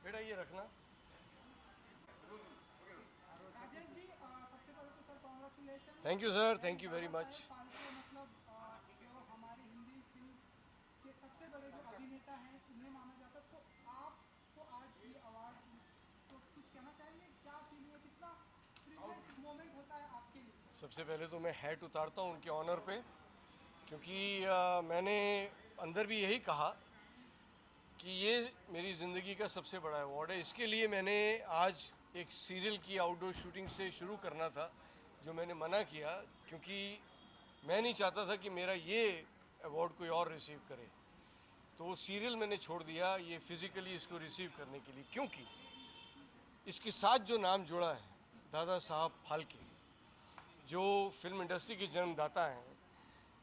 बेटा ये रखना। राजेश जी, सबसे पहले तो sir congratulation. Thank you sir, thank you very दादा मच। साहेब फाल्के मतलब जो हमारी हिंदी फिल्म के सबसे बड़े जो अभिनेता हैं उन्हें माना जाता है। तो आपको आज ये अवार्ड, तो कुछ कहना चाहेंगे, क्या फीलिंग है, कितना प्रिविलेज मोमेंट होता है आपके लिए? सबसे पहले तो मैं हैट उतारता हूँ उनके ऑनर पे, क्योंकि मैंने अंदर भी यही कहा कि ये मेरी ज़िंदगी का सबसे बड़ा अवार्ड है। इसके लिए मैंने आज एक सीरियल की आउटडोर शूटिंग से शुरू करना था, जो मैंने मना किया, क्योंकि मैं नहीं चाहता था कि मेरा ये अवार्ड कोई और रिसीव करे। तो वो सीरियल मैंने छोड़ दिया ये फिज़िकली इसको रिसीव करने के लिए, क्योंकि इसके साथ जो नाम जुड़ा है, दादा साहब फाल्के, जो फिल्म इंडस्ट्री के जन्मदाता हैं,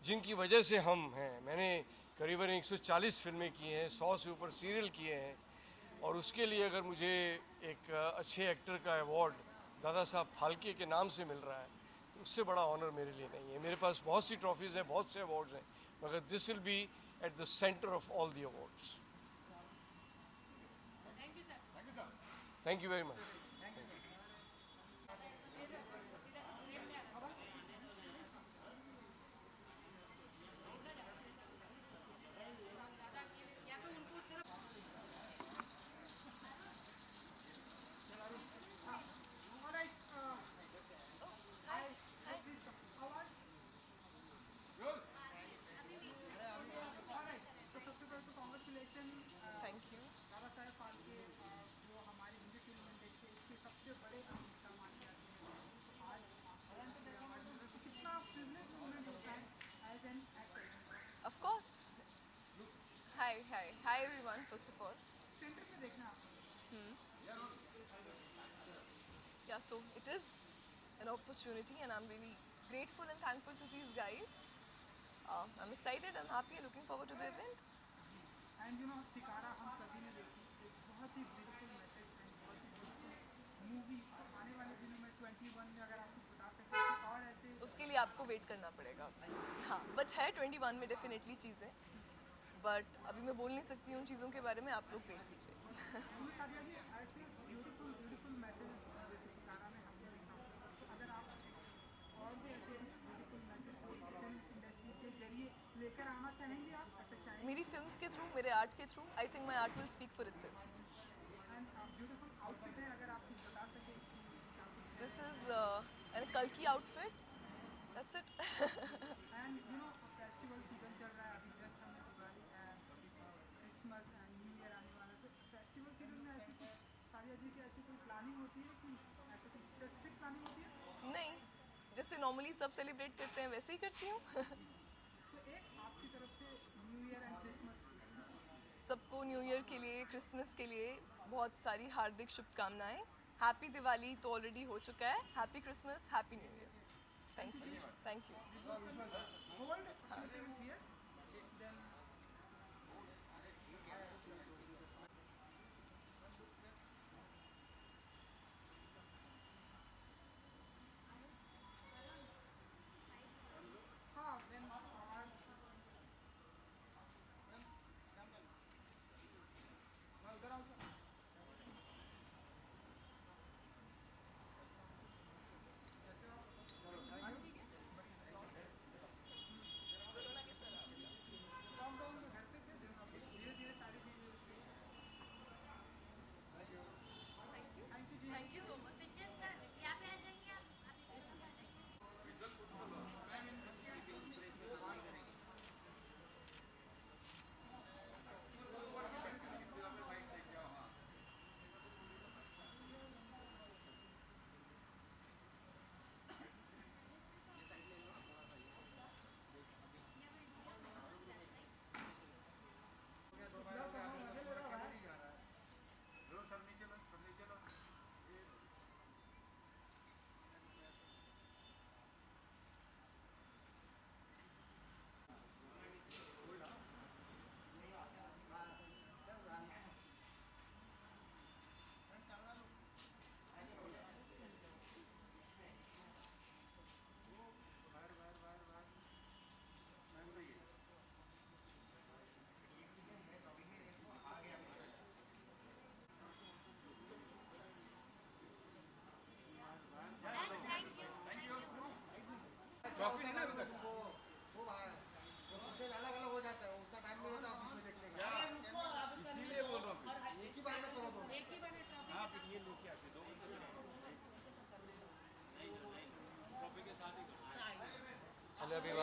जिनकी वजह से हम हैं। मैंने करीबन 140 फिल्में की हैं, 100 से ऊपर सीरियल किए हैं, और उसके लिए अगर मुझे एक अच्छे एक्टर का अवार्ड दादा साहब फाल्के के नाम से मिल रहा है, तो उससे बड़ा ऑनर मेरे लिए नहीं है। मेरे पास बहुत सी ट्रॉफीज़ हैं, बहुत से अवार्ड्स हैं, मगर this will be at the centre of all the awards. Thank you very much. Alright, Oh, hi. I Hi. This award. Alright, तो सबसे पहले तो कॉन्ग्रेचुलेशन Thank you. दादा साहेब फाल्के, जो हमारी हिंदी फिल्म इंडस्ट्री के सबसे बड़े अभिनेता माने जाते हैं। तो आज आपको ये अवार्ड मिल रहा है, तो कितना प्रिविलेज मोमेंट होता है as an actor? Of course. Hi, hi. Hi, everyone, first of all. Centre पे देखना आप थोड़ा। Yeah, so it is an opportunity, and I'm really grateful and thankful to these guys. I'm excited, I'm happy, and looking forward to the event. And you know shikara हम सभी ने देखी, एक बहुत ही ब्यूटीफुल मैसेज एंड बहुत ही beautiful movie. सो आने वाले दिनों में 21 में अगर आप कुछ बता सकें कि और ऐसे। उसके लिए आपको वेट करना पड़ेगा। हाँ, बट है 21 में डेफिनेटली चीज़ें, बट अभी मैं बोल नहीं सकती उन चीज़ों के बारे में, आप लोग वेट कीजिए। जी सादिया जी, ऐसे ब्यूटीफुल ब्यूटीफुल मैसेजेस जैसे शिकारा में हमने देखा, तो अगर आप और भी ऐसे कुछ ब्यूटीफुल मैसेज जो फिल्म इंडस्ट्री के जरिए लेकर आना चाहेंगे, आप ऐसा मेरी चाहेंगे? फिल्म्स के थ्रू, मेरे आर्ट के through, I think my art will speak for itself. And beautiful outfit है, अगर आप कुछ बता सकें कि क्या कुछ है। This is a Kalki outfit. That's it. And you know festival season चल रहा है, अभी जस्ट हमने Diwali and Christmas and new year आने वाला है। तो फेस्टिवल सीजन में ऐसी कुछ, सारिया जी की ऐसी कोई प्लानिंग होती है कि ऐसा कुछ स्पेसिफिक प्लानिंग होती है? नहीं, जैसे नॉर्मली सब सेलिब्रेट करते हैं वैसे ही करती हूँ। जी जी। सो एक आपकी तरफ से new year and Christmas wish. सबको न्यू ईयर के लिए, क्रिसमस के लिए बहुत सारी हार्दिक शुभकामनाएं। हैप्पी दिवाली तो ऑलरेडी हो चुका है, happy Christmas, happy new year. Thank you thank जी। You, thank you. Hold few seconds here, then हाँ व्हेन उधर आओ सर। कैसे हो आप? ठीक है। कोरोना के सर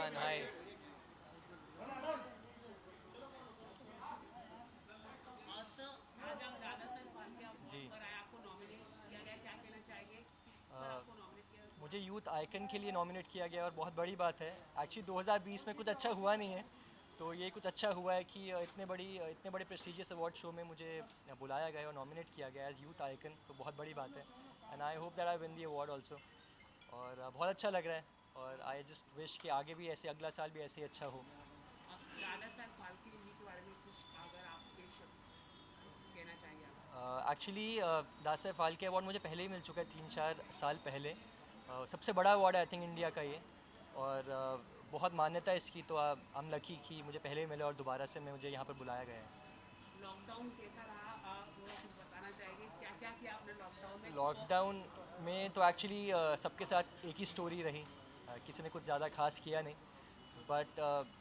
Arman. Hi. जी मुझे यूथ आइकन के लिए नॉमिनेट किया गया और बहुत बड़ी बात है। एक्चुअली 2020 में कुछ अच्छा हुआ नहीं है, तो ये कुछ अच्छा हुआ है कि इतने बड़े प्रेस्टिजियस अवार्ड शो में मुझे बुलाया गया और नॉमिनेट किया गया एज यूथ आइकन, तो बहुत बड़ी बात है। And I hope that I win the award also. और बहुत अच्छा लग रहा है और आई जस्ट विश कि आगे भी ऐसे, अगला साल भी ऐसे ही अच्छा हो। एक्चुअली दादा साहब फाल्के अवार्ड मुझे पहले ही मिल चुका है, 3-4 साल पहले। सबसे बड़ा अवार्ड है आई थिंक इंडिया का ये, और बहुत मान्यता है इसकी, तो आई एम लकी कि मुझे पहले ही मिला और दोबारा से मुझे यहाँ पर बुलाया गया है। लॉकडाउन कैसा रहा, आप थोड़ा कुछ बताना चाहेंगे, क्या क्या किया आपने लॉकडाउन में? लॉकडाउन में तो एक्चुअली सबके साथ एक ही स्टोरी रही, किसी ने कुछ ज़्यादा खास किया नहीं। बट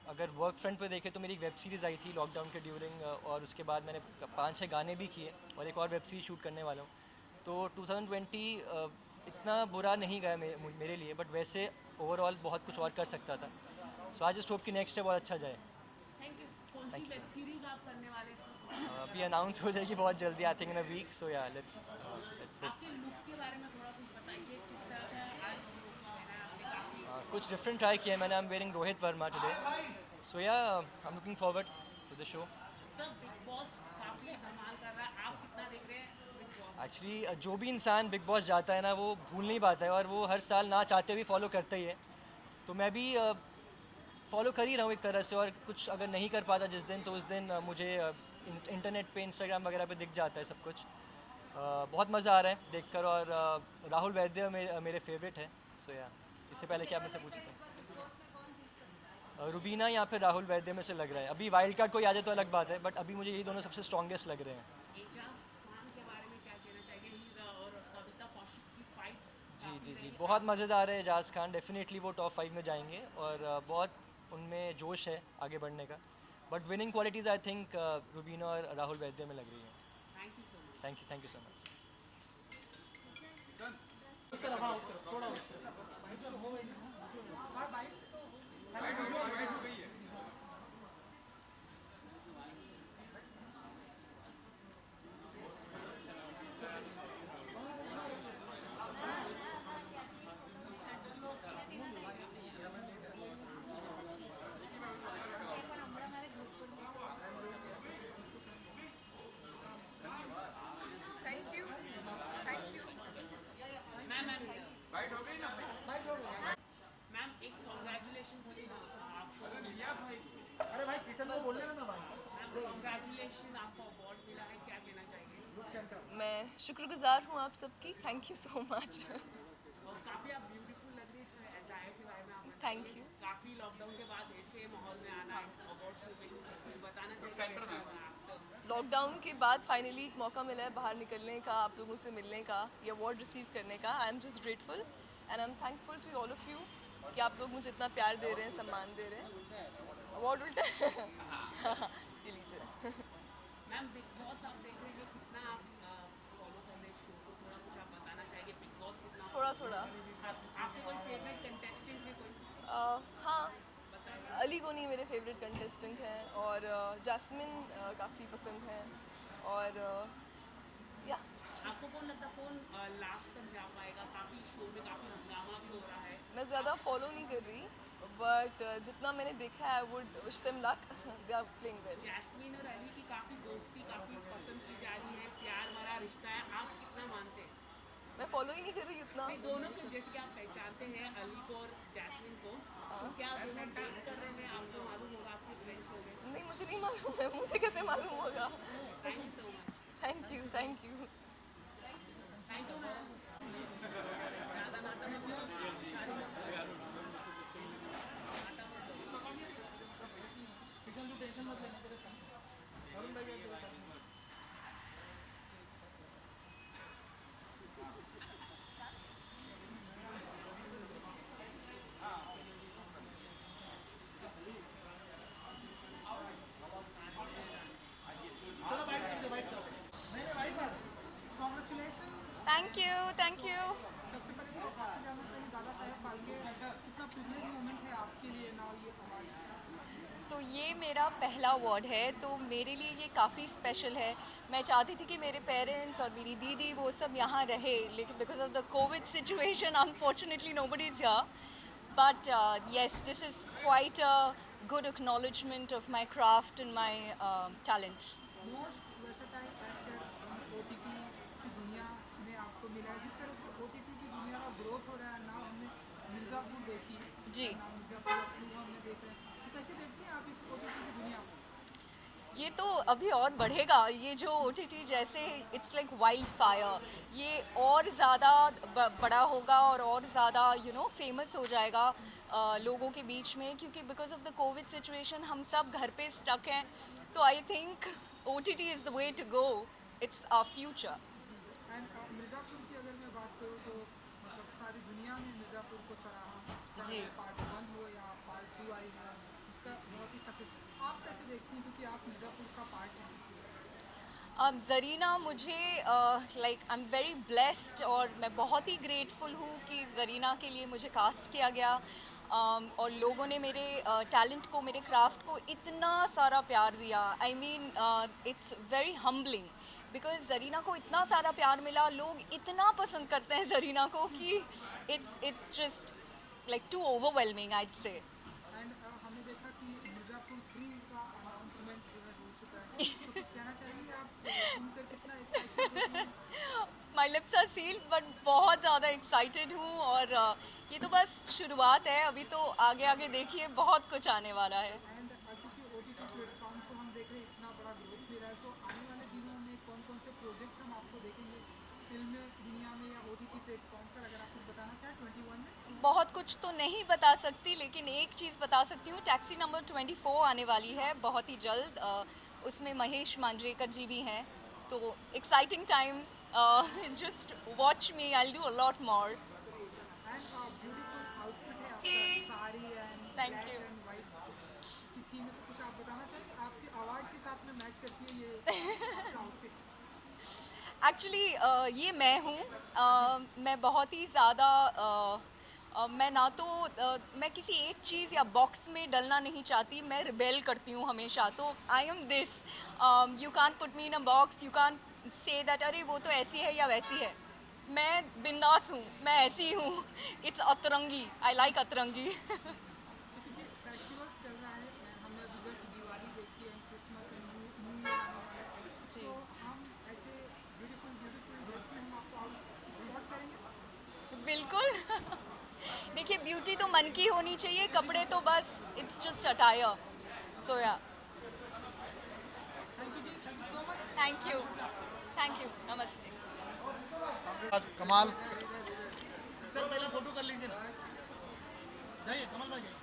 अगर वर्क फ्रंट पे देखें तो मेरी एक वेब सीरीज़ आई थी लॉकडाउन के ड्यूरिंग, और उसके बाद मैंने 5-6 गाने भी किए और एक और वेब सीरीज़ शूट करने वाला हूँ। तो 2020 इतना बुरा नहीं गया मेरे लिए, बट वैसे ओवरऑल बहुत कुछ और कर सकता था। सो आई जस्ट होप कि नेक्स्ट बहुत अच्छा जाए। Thank you. कौन सी Thank you, वेब सीरीज आप करने वाले थे? अभी अनाउंस हो जाएगी बहुत जल्दी, I think in a week. सो या लेट्स होप। आपके लुक के बारे में थोड़ा कुछ बताइए, किस तरह का आज लुक पहना है आपने? काफी कुछ डिफरेंट ट्राई किया है मैंने। I am wearing Rohit Verma today, so yeah I am looking forward to the show. तो बिग बॉस काफी धमाल कर रहा है, आप कितना देख रहे हैं बिग बॉस? एक्चुअली जो भी इंसान बिग बॉस जाता है ना, वो भूल नहीं पाता है, और वो हर साल ना चाहते हुए फॉलो करता ही है। तो मैं भी फॉलो कर ही रहा हूँ एक तरह से, और कुछ अगर नहीं कर पाता जिस दिन, तो उस दिन मुझे इंटरनेट पे, इंस्टाग्राम वगैरह पे दिख जाता है सब कुछ। बहुत मज़ा आ रहा है देखकर, और राहुल वैद्य मेरे फेवरेट है। सो या इससे पहले क्या आप मुझसे पूछते हैं? रुबीना या फिर राहुल वैद्य में से लग रहा है। अभी वाइल्ड कार्ड कोई आ जाए तो अलग बात है, बट अभी मुझे यही दोनों सबसे स्ट्रॉन्गेस्ट लग रहे हैं। एजाज खान के बारे में क्या कहना चाहिए? और कविता कौशिक की फाइट जी बहुत मज़ेदार है। एजाज खान डेफिनेटली वो टॉप 5 में जाएंगे, और बहुत उनमें जोश है आगे बढ़ने का। But winning qualities I think Rubina और राहुल वैद्य में लग रही है। Thank you so much. Thank you so much. Thank you. Thank you. Ma'am एक कॉन्ग्रेचुलेशन आपको। कॉन्ग्रेचुलेशन, आपको अवार्ड मिला है, क्या कहना चाहिए? मैं शुक्रगुजार हूँ आप सबकी। Thank you so much. और काफ़ी आप ब्यूटीफुल लग रही है अटायर के बारे में आप थैंक यू। काफ़ी लॉकडाउन के बाद ऐसे माहौल में आना है अवार्ड शो में, कुछ बताना चाहिए? लॉकडाउन के बाद फाइनली एक मौका मिला है बाहर निकलने का, आप लोगों से मिलने का, ये अवार्ड रिसीव करने का। I am just grateful and I am thankful to all of you कि आप लोग मुझे इतना प्यार दे रहे हैं, सम्मान दे रहे हैं। अवार्ड उल्टा ये लीजिए। मैम बिग बॉस आप देख रहे हैं, कितना आप फॉलो कर रहे हैं शो को, थोड़ा कुछ आप बताना चाहिए? बिग बॉस कितना थोड़ा आपके कोई फेवरेट कंटेस्टेंट है कोई? हाँ, अली गोनी मेरे फेवरेट कंटेस्टेंट हैं, और जैस्मिन काफ़ी पसंद है, और या आपको कौन लगता है कौन लास्ट तक जा पाएगा? काफ़ी शो में काफ़ी हंगामा भी हो रहा है। मैं ज़्यादा फॉलो नहीं कर रही, बट जितना मैंने देखा है, would wish them luck, they are playing well. Jasmin और अली की काफ़ी दोस्ती काफ़ी पसंद की जा रही है, प्यार भरा रिश्ता है, आप कितना मानते हैं? मैं फॉलो ही नहीं कर रही उतना। नहीं, दोनों को जैसे कि आप पहचानते हैं अली को और जैस्मीन को, तो क्या दोनों डेट कर रहे हैं? आपको मालूम होगा, आपके फ्रेंड्स हो गए। नहीं, मुझे नहीं मालूम है, मुझे कैसे मालूम होगा? Thank you so much. Thank you. Thank you ma'am. ज़्यादा नाटा मत लो, शादी मत करो। कॉन्ग्रेचुलेशन। Thank you. सबसे पहले तो आपसे जानना चाहिए दादा साहेब फाल्के कितना प्रिविलेज मोमेंट है आपके लिए नाउ ये अवार्ड। तो ये मेरा पहला अवार्ड है, तो मेरे लिए ये काफ़ी स्पेशल है। मैं चाहती थी कि मेरे पेरेंट्स और मेरी दीदी वो सब यहाँ रहे, लेकिन because of the covid situation unfortunately nobody is here. But yes, this is quite a good acknowledgement of my craft and my talent. Most versatile actor in OTT की दुनिया में आपको मिला है। जिस तरह से ओटीटी की दुनिया का ग्रोथ हो रहा है, नाउ हमने मिर्ज़ापुर देखी, जी। नाउ मिर्ज़ापुर अपनी हमने देख रहे हैं, तो कैसे देखते हैं आप इस ओटीटी की दुनिया को? ये तो अभी और बढ़ेगा। ये जो OTT जैसे इट्स लाइक वाइल्ड फायर, ये और ज़्यादा बड़ा होगा और ज़्यादा फेमस हो जाएगा लोगों के बीच में, क्योंकि because of the covid situation हम सब घर पे स्टक हैं। तो I think OTT is the way to go, it's our future. And Mirzapur की अगर मैं बात करूँ तो मतलब सारी दुनिया ने मिर्ज़ापुर को सराहा, जी। चाहे पार्ट 1 हो या पार्ट 2 आई है, इसका बहुत ही सक्सेस। आप कैसे देखती हैं, क्योंकि आप मिर्ज़ापुर का पार्ट हैं इसलिए? ज़रीना मुझे like I am very blessed और मैं बहुत ही ग्रेटफुल हूँ कि ज़रीना के लिए मुझे कास्ट किया गया। और लोगों ने मेरे टैलेंट को, मेरे क्राफ्ट को इतना सारा प्यार दिया। I mean it's very humbling because Zarina को इतना सारा प्यार मिला, लोग इतना पसंद करते हैं ज़रीना को कि it's just like to overwhelming I say. And हमने देखा कि मिर्ज़ापुर 3 का अनाउंसमेंट जो है हो चुका है, तो कुछ कहना चाहेंगे आप सुनकर कितना एक्साइटेड होती हैं? My lips are sealed, but बहुत ज़्यादा एक्साइटेड हूँ और ये तो बस शुरुआत है। अभी तो आगे आगे देखिए बहुत कुछ आने वाला है। एंड क्योंकि ओटीटी प्लेटफॉर्म को हम देख रहे हैं इतना बड़ा ग्रोथ मिल रहा है, सो आने वाले दिनों में कौन कौन से प्रोजेक्ट हम आपको देखेंगे फिल्म दुनिया में या ओटीटी प्लेटफॉर्म पर, अगर आप कुछ बताना चाहें 21 में? बहुत कुछ तो नहीं बता सकती, लेकिन एक चीज़ बता सकती हूँ, टैक्सी नंबर 24 आने वाली है बहुत ही जल्द। उसमें महेश मांजरेकर जी भी हैं, तो exciting times. Just watch me, I will do a lot more. And beautiful outfit है आपका, sari and Thank black you. And white की थीम है, तो कुछ आप बताना चाहेंगे आपके अवार्ड के साथ में मैच करती है ये आपका आउटफिट? एक्चुअली ये मैं हूँ। मैं बहुत ही ज़्यादा मैं ना तो मैं किसी एक चीज़ या बॉक्स में डलना नहीं चाहती, मैं रिबेल करती हूँ हमेशा। तो I am this, you can put me in a box, you can say that अरे वो तो ऐसी है या वैसी है। मैं बिंदास हूँ, मैं ऐसी हूँ। इट्स अतरंगी, आई लाइक अतरंगी। तो क्योंकि फेस्टिवल्स चल रहा है, हमने अभी जस्ट दिवाली देखी है, क्रिसमस एंड न्यू ईयर आने वाला है, जी। तो हम ऐसे ब्यूटीफुल ब्यूटीफुल ड्रेस में हम आपको आउट स्पॉट करेंगे। बिल्कुल। देखिए, ब्यूटी तो मन की होनी चाहिए, कपड़े तो बस it's just attire. So yeah, thank you ji, thank you so much. Thank you, thank you, नमस्ते। कमाल सर, पहले फोटो कर लीजिए ना, जाइए कमल भाई जाइए।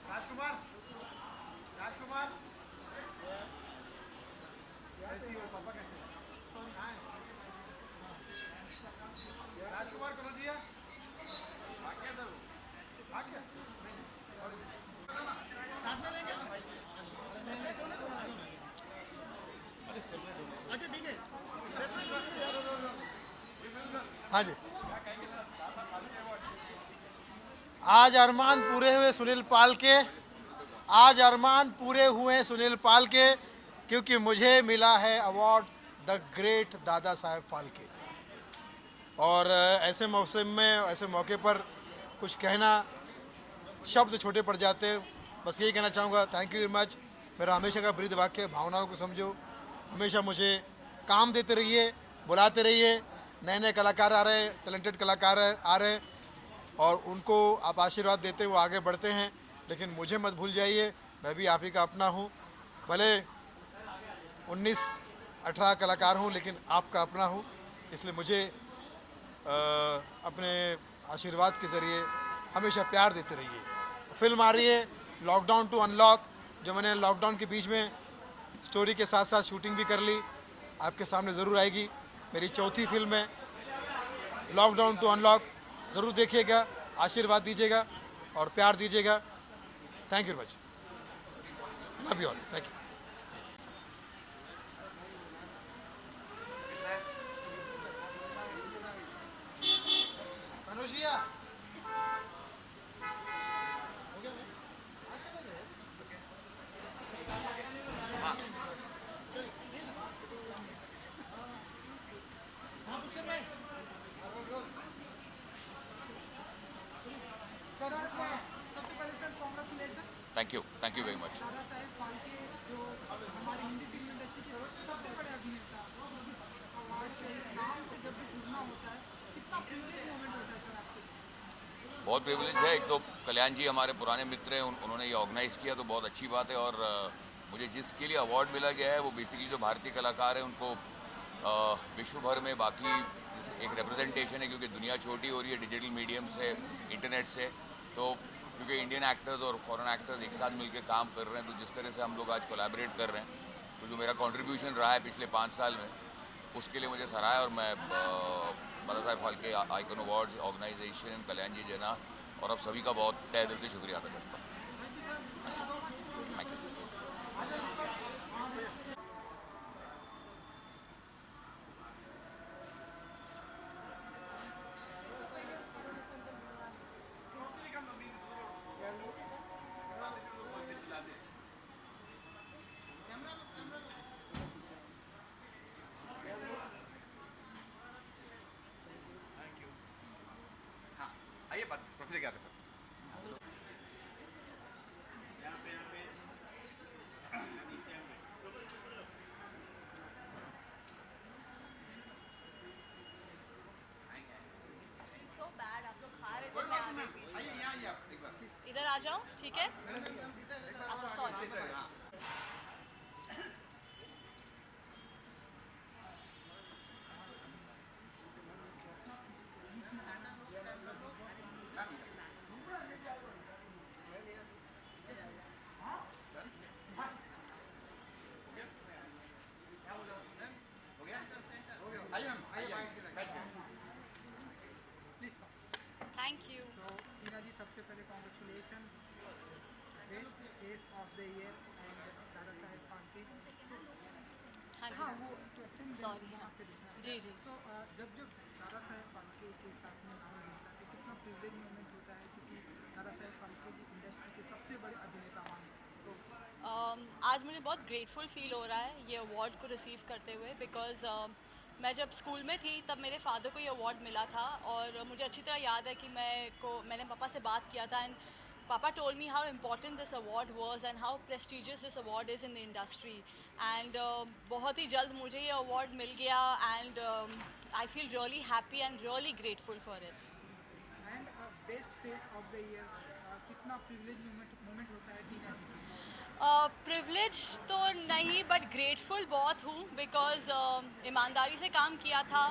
राजकुमार, राजकुमार कैसी हो पापा, कैसे हो? कहाँ है? राजकुमार कनौजिया आ गया? साथ में रहेंगे? अच्छा ठीक है। हाँ जी, आज अरमान पूरे हुए सुनील पाल के, आज अरमान पूरे हुए सुनील पाल के, क्योंकि मुझे मिला है अवार्ड द ग्रेट दादा साहेब फाल्के। और ऐसे मौसम में, ऐसे मौके पर कुछ कहना, शब्द छोटे पड़ जाते हैं। बस यही कहना चाहूँगा, थैंक यू वेरी मच। मेरा हमेशा का ब्रीद वाक्य है, भावनाओं को समझो। हमेशा मुझे काम देते रहिए, बुलाते रहिए। नए नए कलाकार आ रहे हैं, टैलेंटेड कलाकार आ रहे हैं, और उनको आप आशीर्वाद देते हुए आगे बढ़ते हैं। लेकिन मुझे मत भूल जाइए, मैं भी आप ही का अपना हूँ। भले 19-18 कलाकार हूँ, लेकिन आपका अपना हूँ। इसलिए मुझे अपने आशीर्वाद के ज़रिए हमेशा प्यार देते रहिए। फिल्म आ रही है लॉकडाउन टू अनलॉक, जो मैंने लॉकडाउन के बीच में स्टोरी के साथ साथ शूटिंग भी कर ली, आपके सामने ज़रूर आएगी। मेरी चौथी फिल्म है लॉकडाउन टू अनलॉक, ज़रूर देखिएगा, आशीर्वाद दीजिएगा और प्यार दीजिएगा। Thank you very much, love you all, thank you. Thank you very much. Dada Saheb Phalke जो हमारी हिंदी फिल्म इंडस्ट्री के सबसे बड़े अभिनेता, इस अवार्ड से, इस नाम से जब भी जुड़ना होता है, कितना प्रिविलेज मोमेंट होता है सर आपके लिए? बहुत प्रिविलेज है। एक तो कल्याण जी हमारे पुराने मित्र हैं, उन्होंने ये ऑर्गेनाइज़ किया तो बहुत अच्छी बात है। और मुझे जिसके लिए अवार्ड मिला गया है वो बेसिकली जो भारतीय कलाकार हैं उनको विश्व भर में बाकी एक रिप्रेजेंटेशन है, क्योंकि दुनिया छोटी हो रही है डिजिटल मीडियम से, इंटरनेट से। तो क्योंकि इंडियन एक्टर्स और फॉरेन एक्टर्स एक साथ मिलकर काम कर रहे हैं, तो जिस तरह से हम लोग आज कोलैबोरेट कर रहे हैं, तो जो मेरा कंट्रीब्यूशन रहा है पिछले 5 साल में, उसके लिए मुझे सराहा। और मैं दादा Saheb Phalke icon awards organisation, कल्याण जी जना और अब सभी का बहुत तहे दिल से शुक्रिया अदा करता हूँ। Thank you. आइए बात ट्रॉफी लेके आते हैं। So bad, आप लोग खा रहे थे, मैं आ गई बीच में। आइए यहाँ आइए आप एक बार। इधर आ जाओ, ठीक है? अच्छा सॉरी। हो गया आइए मैम, आइए बैठ गए। Please thank you. तो टीना जी, सबसे पहले congratulation, best face of the year and दादा साहेब फाल्के। हाँ हाँ, जी, वो क्वेश्चन Sorry, वहाँ हाँ। पे लिखा है। जी, जी। सो जब दादा साहेब फाल्के के साथ में नाम जुड़ता है तो कितना प्रिविलेज मोमेंट होता है, क्योंकि दादा साहेब फाल्के जी इंडस्ट्री के सबसे बड़े अभिनेता माने। सो आज मुझे बहुत ग्रेटफुल फील हो रहा है ये अवार्ड को रिसीव करते हुए, बिकॉज़ मैं जब स्कूल में थी तब मेरे फादर को ये अवार्ड मिला था, और मुझे अच्छी तरह याद है कि मैंने पापा से बात किया था, एंड पापा told me how important this award was and how prestigious this award is in the industry. And बहुत ही जल्द मुझे ये अवार्ड मिल गया, and I feel really happy and really grateful for it. And best face of the year, कितना privilege moment होता है टीना जी के लिए? प्रिविलेज तो नहीं, बट ग्रेटफुल बहुत हूँ, बिकॉज़ ईमानदारी से काम किया था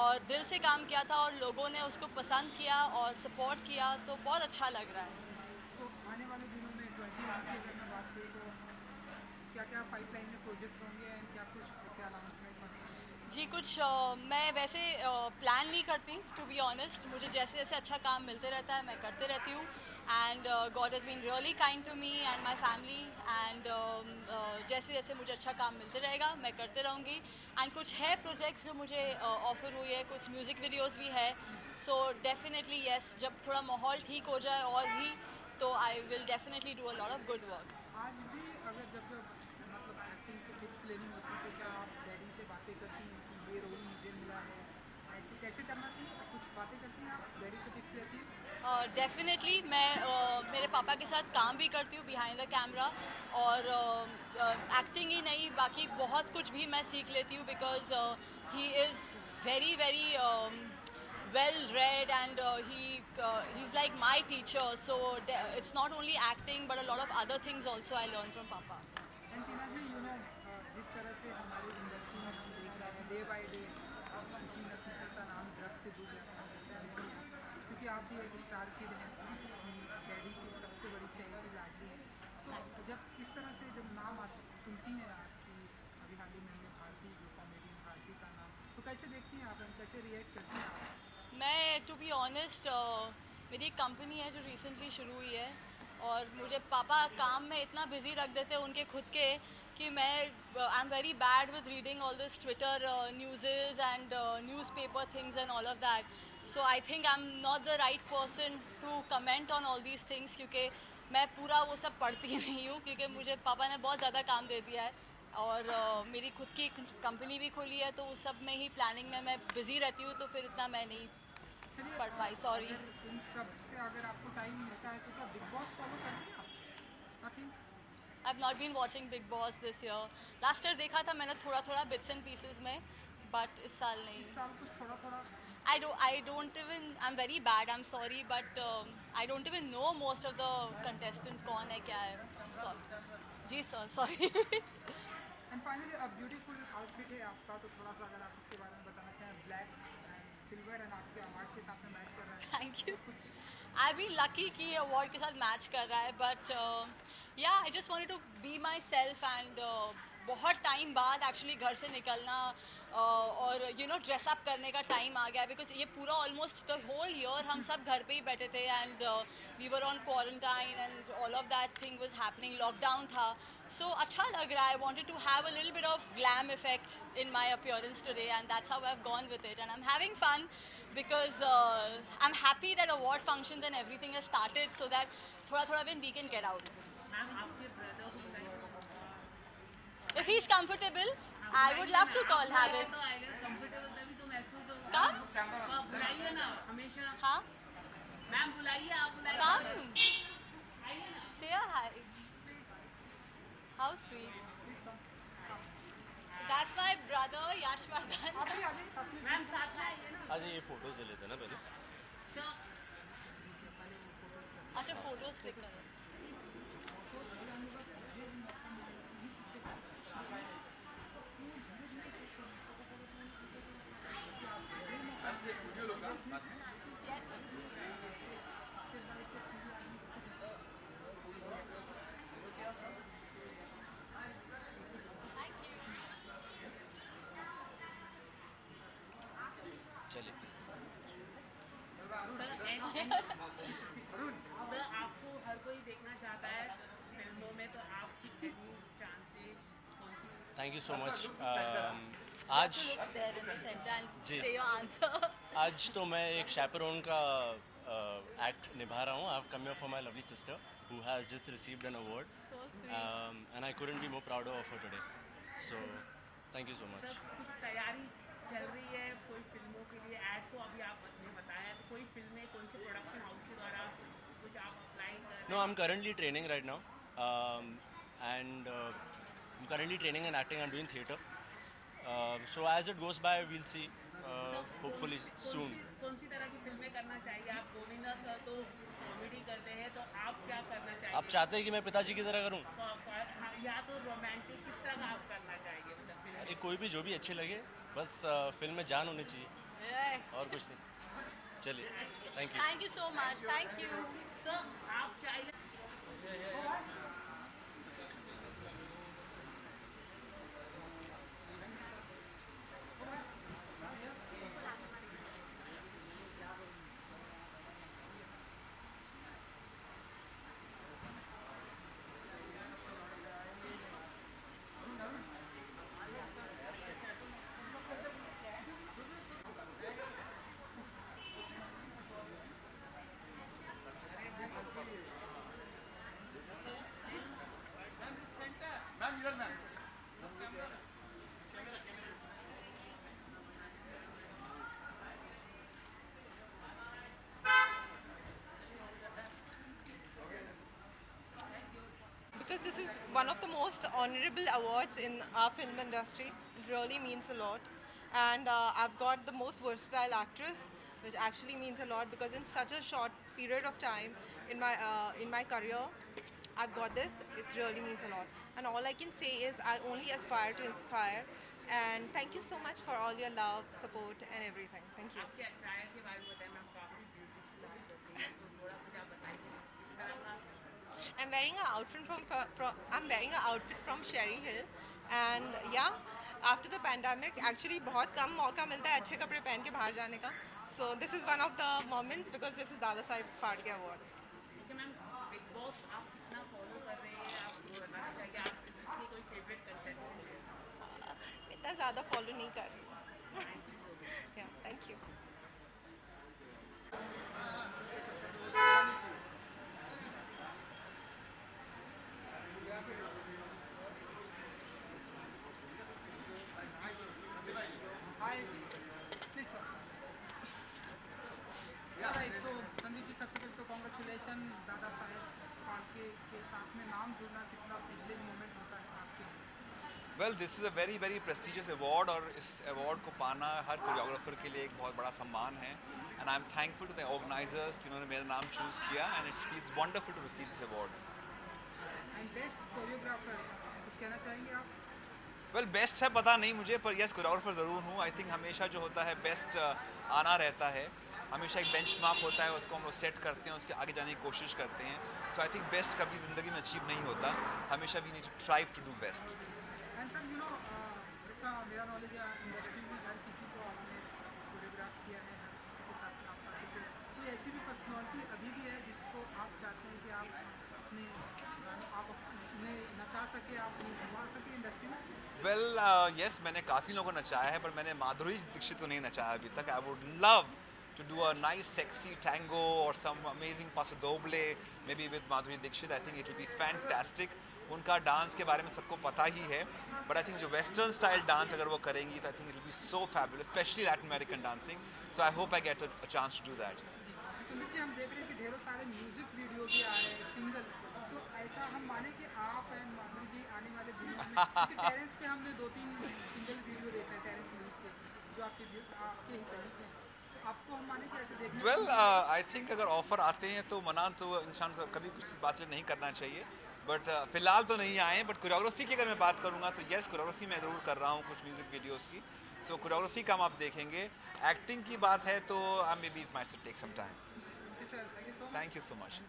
और दिल से काम किया था, और लोगों ने उसको पसंद किया और सपोर्ट किया, तो बहुत अच्छा लग रहा है। सो आने वाले दिनों में 21 की अगर मैं बात करूँ तो क्या क्या पाइपलाइन में प्रोजेक्ट होंगे एंड क्या कुछ ऐसे अनाउंसमेंट होंगे? जी कुछ मैं वैसे प्लान नहीं करती, टू बी ऑनेस्ट। मुझे जैसे जैसे अच्छा काम मिलते रहता है मैं करते रहती हूँ, and God has been really kind to me and my family, and जैसे जैसे मुझे अच्छा काम मिलते रहेगा मैं करते रहूँगी। एंड कुछ है प्रोजेक्ट्स जो मुझे ऑफ़र हुई है, कुछ म्यूज़िक वीडियोज़ भी है, सो डेफिनेटली येस, जब थोड़ा माहौल ठीक हो जाए और भी, तो I will definitely do a lot of good work. आज भी अगर जब मतलब एक्टिंग की टिप्स लेनी होती है तो क्या आप डैडी से बातें करती हैं कि ये रोल मुझे मिला है, ऐसे कैसे करना चाहिए, कुछ बातें करती हैं आप, डैडी से टिप्स लेती हैं? डेफिनेटली मैं मेरे पापा के साथ काम भी करती हूँ बिहाइंड द कैमरा, और एक्टिंग ही नहीं बाकी बहुत कुछ भी मैं सीख लेती हूँ, because he is very very well read, and he's like my teacher, so it's not only acting but a lot of other things also I learned from papa. And Tina ji, you know जिस तरह से हमारी industry में हम देख रहे हैं day by day किसी न किसी का नाम ड्रग से जुड़ जाता है, क्योंकि आप भी एक स्टार किड हैं, डैडी की सबसे बड़ी चहेती लाडली है। सो जब इस तरह से जब नाम सुनती हैं आपकी, अभी हाल ही में हमने भारती जो कॉमेडियन भारती का नाम, तो कैसे देखती हैं आप, कैसे रिएक्ट करती हैं आप? मैं टू बी ऑनेस्ट मेरी एक कंपनी है जो रिसेंटली शुरू हुई है, और मुझे पापा काम में इतना बिजी रख देते हैं उनके खुद के, कि मैं I am very bad with reading all this Twitter newses and newspaper things and all of that, so I think I am not the right person to comment on all these things, क्योंकि मैं पूरा वो सब पढ़ती नहीं हूँ, क्योंकि मुझे पापा ने बहुत ज़्यादा काम दे दिया है, और मेरी खुद की कंपनी भी खोली है, तो उस सब में ही प्लानिंग में मैं बिज़ी रहती हूँ, तो फिर इतना मैं नहीं चलिए, पढ़ पाई, सॉरी। अगर इन सब से अगर आपको टाइम मिलता है तो क्या बिग बॉस फॉलो करती हैं आप? Nothing? I've not been watching Big Boss this year. Last year देखा था मैंने थोड़ा bits and pieces में, but इस साल नहीं. इस साल कुछ थोड़ा I don't even, I'm very bad, I'm sorry, but I don't even know most of the contestant कौन है क्या है. Sorry. जी sir, sorry. And finally a beautiful outfit है आपका, तो थोड़ा सा अगर आप उसके बारे में बताना चाहें. ब्लैक एंड सिल्वर एंड आपके अवार्ड के साथ में मैच कर रहा है. Thank you. I've been lucky कि ये award के साथ match कर रहा है, but yeah, I just wanted to be myself and बहुत टाइम बाद एक्चुअली घर से निकलना और यू नो ड्रेस अप करने का टाइम आ गया, बिकॉज ये पूरा ऑलमोस्ट द होल ईयर हम सब घर पे ही बैठे थे and we were on quarantine and all of that thing was happening, lockdown था. सो अच्छा लग रहा है. I wanted to have a little bit of glam effect in my appearance today and that's how I have gone with it and I am having fun because I'm happy that award functions and everything has started so that thoda when we can get out. Ma'am आपके brother को If he's comfortable, I would love to call Habib. तो island comfortable तभी तो महसूस हो. Come. बुलाइए ना हमेशा. Huh? मैम बुलाइए, आप बुलाइए. Come. आइए ना. Say a hi. How sweet. So that's my brother Yashvardhan. आप भी आ जाइए साथ में. मैम साथ में आइए ना. आज ये फोटोज ले लेते हैं ना पहले. तो अच्छा फोटोज क्लिक करो. चलिए. सर आपको हर कोई देखना चाहता है फिल्मों में, तो आपकी चांसेस कौन सी? Thank you so much. आज There in the center and जी. say your answer. आज तो मैं एक chaperone का एक्ट निभा रहा हूँ. I have come here for my lovely sister who has just received an award. So sweet. And I couldn't be more prouder of her today. So thank you so much. Sir कुछ तैयारी चल रही है कोई फिल्मों के लिए? Add तो अभी आपने बताया, तो कोई फिल्में कौन से प्रोडक्शन हाउस के द्वारा कुछ आप अप्लाई कर रहे No, I'm currently training right now. And I'm currently training and acting. I'm doing theatre. So as it goes by, we'll see. Hopefully soon. कौन सी तरह की फिल्में करना चाहिए? आप गोविंदा सर तो कॉमेडी करते हैं, तो आप क्या करना चाहिए? आप चाहते हैं कि मैं पिताजी की तरह करूं? या तो रोमांटिक, किस तरह का आप करना चाहेंगे? मतलब फिल्म अरे कोई भी जो भी अच्छी लगे, बस फिल्म में जान होनी चाहिए Yeah. और कुछ नहीं. चलिए, thank you. Thank you so much. Thank you. तो आप चाहिए. मैम इधर ma'am. Because this is one of the most honorable awards in our film industry. It really means a lot. And I've got the most versatile actress, which actually means a lot because in such a short period of time in my career, I've got this. It really means a lot. And all I can say is I only aspire to inspire. And thank you so much for all your love, support, and everything. Thank you. आपके attire के बारे में बताएं ma'am. काफ़ी beautiful आप लगती हैं, तो थोड़ा कुछ आप बताइए. I'm wearing an outfit I'm wearing an outfit from Sherry Hill, and yeah, after the pandemic, actually बहुत कम मौका मिलता है अच्छे कपड़े पहन के बाहर जाने का. So this is one of the moments because this is Dada Saheb Phalke Awards. Okay ma'am, big boss आप कितना फॉलो कर रहे हैं? आप बताना चाहिए आपकी कोई फेवरेट कंटेस्टेंट? इतना ज़्यादा फॉलो नहीं कर रही हूँ. Yeah, thank you. Hi. Please sir. Alright, so Sandeep ji सबसे पहले तो कॉन्ग्रेचुलेशन दादा साहेब फाल्के के साथ में नाम जुड़ना कितना प्रिविलेज मोमेंट होता है आपके लिए? Well this is a very very prestigious award और इस अवार्ड को पाना हर कोरियोग्राफर के लिए एक बहुत बड़ा सम्मान है and I am thankful to the organisers जिन्होंने मेरा नाम चूज़ किया and it feels wonderful to receive this award. And best choreographer कुछ कहना चाहेंगे आप? वेल बेस्ट है पता नहीं मुझे, पर यस कोरियोग्राफर ज़रूर हूँ। आई थिंक हमेशा जो होता है बेस्ट आना रहता है, हमेशा एक बेंचमार्क होता है, उसको हम लोग सेट करते हैं, उसके आगे जाने की कोशिश करते हैं। सो आई थिंक बेस्ट कभी ज़िंदगी में अचीव नहीं होता, हमेशा we need to strive to do best. And sir you know जितना मेरा नॉलेज है इंडस्ट्री में हर किसी को आपने कोरियोग्राफ किया है, हर किसी के साथ आपका एसोसिएट, कोई ऐसी भी पर्सनालिटी अभी भी है जिसको आप चाहते हैं कि आप अपने आप उन्हें नचा सके, आप उन्हें घुमा सके इंडस्ट्री में? वेल यस मैंने काफ़ी लोगों को नचाया है, पर मैंने माधुरी दीक्षित को नहीं नचाया अभी तक। I would love to do a nice sexy tango or some amazing paso doble maybe with Madhuri Dixit. I think it will be fantastic. उनका डांस के बारे में सबको पता ही है, but I think जो वेस्टर्न स्टाइल डांस अगर वो करेंगी तो I think it will be so fabulous, especially Latin American dancing. So I hope I get a chance to do that. Sumit ji, हम देख रहे हैं कि ढेरों सारे म्यूजिक वीडियो भी आ रहे हैं सिंगल, सो ऐसा हम माने कि आप एंड माधुरी जी आने वाले वीडियो में क्योंकि टेरेंस के हमने 2-3 सिंगल वीडियो देखे हैं टेरेंस लुइस के जो आपके ही तरीके हैं, आपको हम माने कि ऐसे देखने वेल आई थिंक अगर ऑफर आते हैं तो मना तो इंसान को कभी कुछ बातें नहीं करना चाहिए, बट फिलहाल तो नहीं आए। बट कोरियोग्राफी की अगर मैं बात करूँगा तो यस कोरियोग्राफी मैं ज़रूर कर रहा हूँ कुछ म्यूज़िक वीडियोज़ की, सो कोरियोग्राफी का हम आप देखेंगे। एक्टिंग की बात है तो I may be my take some time. Thank you so much.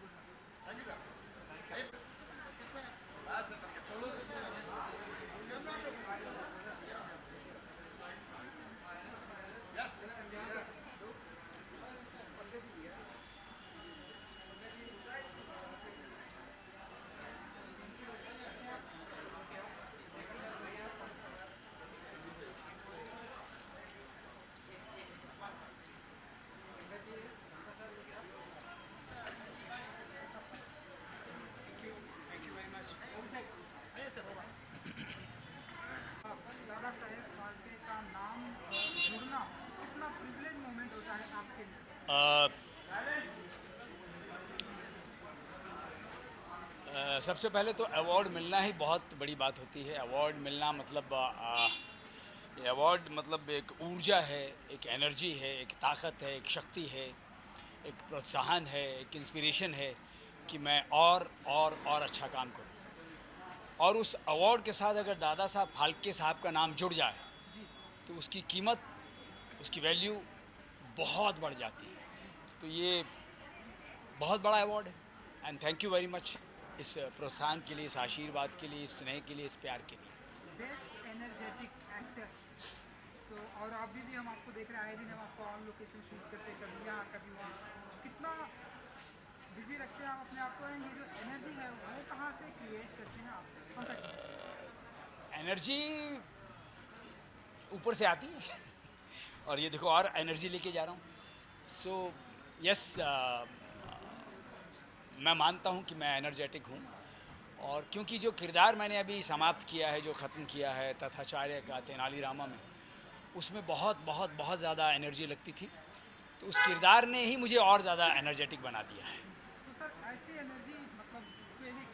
Dada Saheb Phalke का नाम जुड़ना कितना प्रिविलेज मोमेंट होता है आपके लिए? सबसे पहले तो अवार्ड मिलना ही बहुत बड़ी बात होती है। अवार्ड मिलना मतलब ये अवार्ड मतलब एक ऊर्जा है, एक एनर्जी है, एक ताकत है, एक शक्ति है, एक प्रोत्साहन है, एक इंस्पिरेशन है कि मैं और अच्छा काम करूं। और उस अवार्ड के साथ अगर दादा साहब फाल्के साहब का नाम जुड़ जाए तो उसकी कीमत, उसकी वैल्यू बहुत बढ़ जाती है। तो ये बहुत बड़ा अवार्ड है and thank you very much इस प्रोत्साहन के लिए, इस आशीर्वाद के लिए, इस स्नेह के लिए, इस प्यार के लिए। बेस्ट एनर्जेटिक एक्टर, सो और अभी भी हम आपको देख रहे हैं, आए दिन हम आपको ऑन लोकेशन शूट करते हैं, कभी यहाँ कभी वहाँ, कितना बिजी रखते हैं आप अपने आप को, ये जो एनर्जी है वो कहाँ से क्रिएट करते हैं आप? एनर्जी ऊपर से आती है और ये देखो और एनर्जी लेके जा रहा हूँ। सो यस मैं मानता हूँ कि मैं एनर्जेटिक हूँ, और क्योंकि जो किरदार मैंने अभी समाप्त किया है, जो ख़त्म किया है तथाचार्य का तेनालीरामा में, उसमें बहुत ज़्यादा एनर्जी लगती थी, तो उस किरदार ने ही मुझे और ज़्यादा एनर्जेटिक बना दिया है। तो सर ऐसी एनर्जी मतलब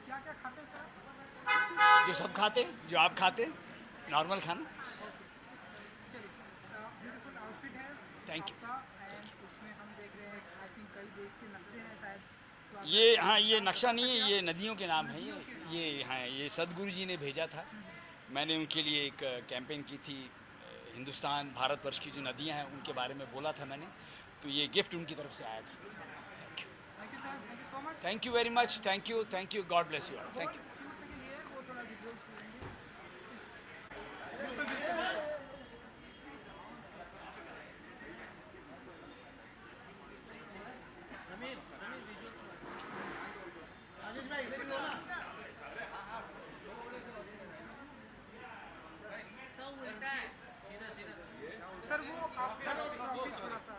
क्या क्या खाते सर? जो सब खाते, जो आप खाते, नॉर्मल खाना। चलिए, ब्यूटीफुल आउटफिट है थैंक यू। आपका, एंड उसमें हम देख रहे हैं आई थिंक कई देश के नक्शे हैं शायद, तो आप ये हाँ, ये नक्शा नहीं है, ये नदियों के नाम है। ये हाँ, ये सदगुरु जी ने भेजा था। मैंने उनके लिए एक कैंपेन की थी, हिंदुस्तान भारतवर्ष की जो नदियाँ हैं उनके बारे में बोला था मैंने, तो ये गिफ्ट उनकी तरफ से आया था। Thank you. Thank you sir, thank you so much. Thank you very much. Thank you. God bless you all. Thank you. Few second ये वो थोड़ा वीडियो लेंगे। सर वो आपका ट्रॉफी थोड़ा सा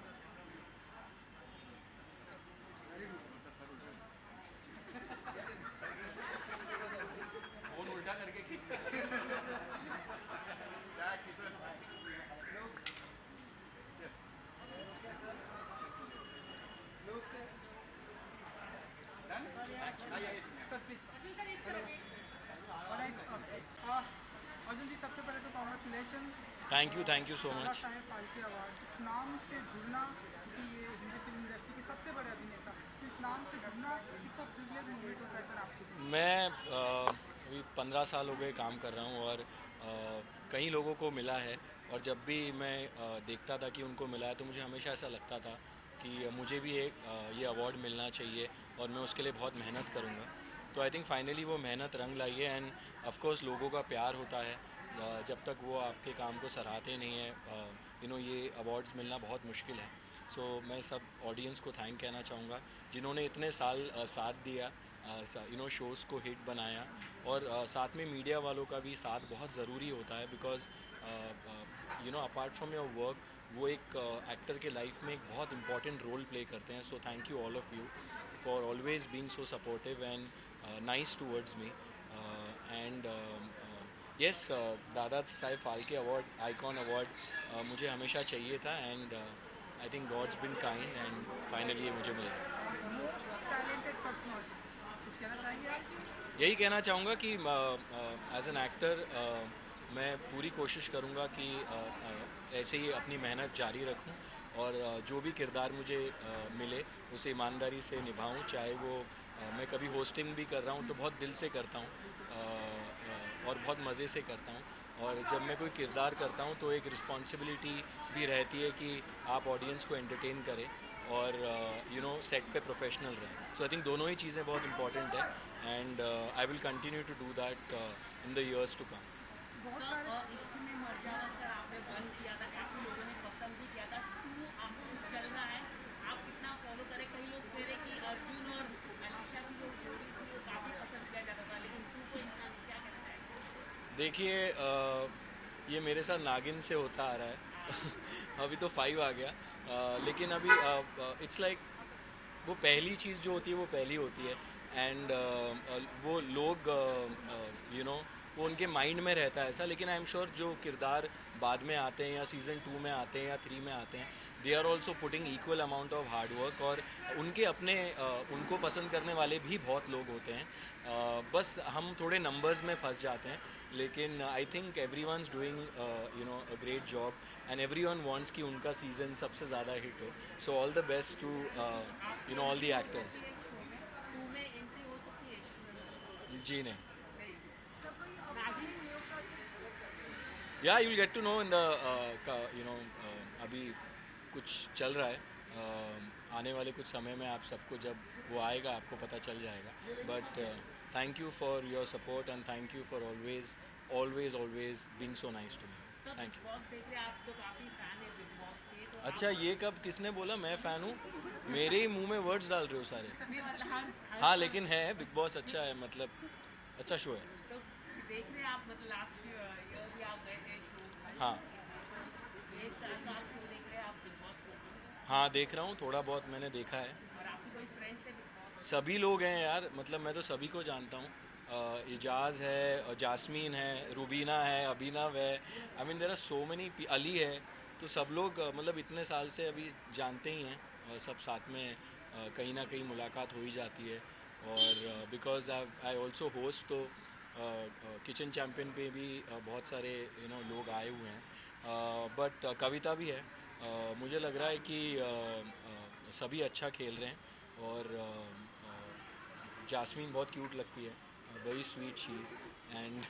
Done? सर प्लीज अर्जुन जी, सबसे पहले तो कॉन्ग्रेचुलेशन, थैंक यू सो दादा मच। साहेब फाल्के अवार्ड। इस नाम से जुड़ना, क्योंकि ये हिंदी फिल्म इंडस्ट्री के सबसे बड़े अभिनेता, तो इस नाम से जुड़ना कितना प्रिविलेज मोमेंट होता है सर आपके लिए? मैं अभी 15 साल हो गए काम कर रहा हूँ और कई लोगों को मिला है, और जब भी मैं देखता था कि उनको मिला है तो मुझे हमेशा ऐसा लगता था कि मुझे भी ये अवार्ड मिलना चाहिए और मैं उसके लिए बहुत मेहनत करूँगा। तो आई थिंक फाइनली वो मेहनत रंग लाई है, एंड ऑफ कोर्स लोगों का प्यार होता है। जब तक वो आपके काम को सराहते नहीं हैं, ये अवार्ड्स मिलना बहुत मुश्किल है। सो मैं सब ऑडियंस को थैंक कहना चाहूँगा जिन्होंने इतने साल साथ दिया, शोज़ को हिट बनाया, और साथ में मीडिया वालों का भी साथ बहुत ज़रूरी होता है, because apart from your work वो एक एक्टर के लाइफ में एक बहुत इंपॉर्टेंट रोल प्ले करते हैं। So thank you all of you for always being so supportive and nice towards me. And yes, Dada Saheb Phalke award, icon award मुझे हमेशा चाहिए था, and I think God's been kind and finally ये मुझे मिला। Most talented personality, कुछ कहना चाहेंगे आप? यही कहना चाहूँगा कि एज एन एक्टर मैं पूरी कोशिश करूँगा कि ऐसे ही अपनी मेहनत जारी रखूँ, और जो भी किरदार मुझे मिले उसे ईमानदारी से निभाऊँ। चाहे वो मैं कभी होस्टिंग भी कर रहा हूँ तो बहुत दिल से करता हूँ और बहुत मज़े से करता हूँ, और जब मैं कोई किरदार करता हूँ तो एक रिस्पॉन्सिबिलिटी भी रहती है कि आप ऑडियंस को एंटरटेन करें और सेट पे प्रोफेशनल रहें। सो आई थिंक दोनों ही चीज़ें बहुत इंपॉर्टेंट है, and I will continue to do that in the years to come. बहुत सारे इश्क में मर जाओ सर आपने बंद किया था, काफ़ी लोगों ने पसंद भी किया था, क्यों आपको चल रहा है, आप कितना फॉलो करें? कई लोग कह रहे कि अर्जुन और अलीशा की जो जोड़ी थी वो काफ़ी पसंद किया जाता था, लेकिन तू को इतना क्या कहना है? देखिए, ये मेरे साथ नागिन से होता आ रहा है अभी तो 5 आ गया, लेकिन अभी इट्स लाइक वो पहली चीज़ जो होती है वो पहली होती है, एंड वो लोग वो उनके माइंड में रहता है ऐसा। लेकिन आई एम श्योर जो किरदार बाद में आते हैं या सीज़न 2 में आते हैं या 3 में आते हैं, they are also putting equal amount of hard work, और उनके अपने उनको पसंद करने वाले भी बहुत लोग होते हैं। बस हम थोड़े नंबर्स में फंस जाते हैं, लेकिन I think everyone is doing a great job, and everyone wants कि उनका सीज़न सबसे ज़्यादा हिट हो। So all the best to all the actors. तू में एंट्री हो सकती है? जी नहीं, या you will get to know in the अभी कुछ चल रहा है, आने वाले कुछ समय में आप सबको जब वो आएगा आपको पता चल जाएगा। But thank you for your support and thank you for always being so nice to me. Thank you. बहुत देख रहे हैं, आप तो काफ़ी फैन है बिग बॉस के, तो अच्छा, ये कब किसने बोला मैं फ़ैन हूँ? मेरे ही मुंह में वर्ड्स डाल रहे हो सारे। नहीं मतलब हाँ, लेकिन है, बिग बॉस अच्छा है, मतलब अच्छा शो है। तो देख रहे हैं आप, मतलब लास्ट ईयर भी आप गए थे शो, हाँ ये तरह का आप शो देख रहे हैं आप बिग बॉस को? हाँ, देख रहा हूँ, थोड़ा बहुत मैंने देखा है। और आपकी कोई फ्रेंड्स है बिग बॉस? सभी लोग हैं यार, मतलब मैं तो सभी को जानता हूँ। इजाज़ है, जास्मीन है, रुबीना है, अभिनव है, I mean there are so many, Ali है, तो सब लोग मतलब इतने साल से अभी जानते ही हैं, सब साथ में कहीं ना कहीं मुलाकात हो ही जाती है। और बिकॉज आई ऑल्सो होस्ट, तो किचन चैम्पियन पे भी बहुत सारे लोग आए हुए हैं, बट कविता भी है। मुझे लग रहा है कि सभी अच्छा खेल रहे हैं, और जास्मीन बहुत क्यूट लगती है, very sweet she is, and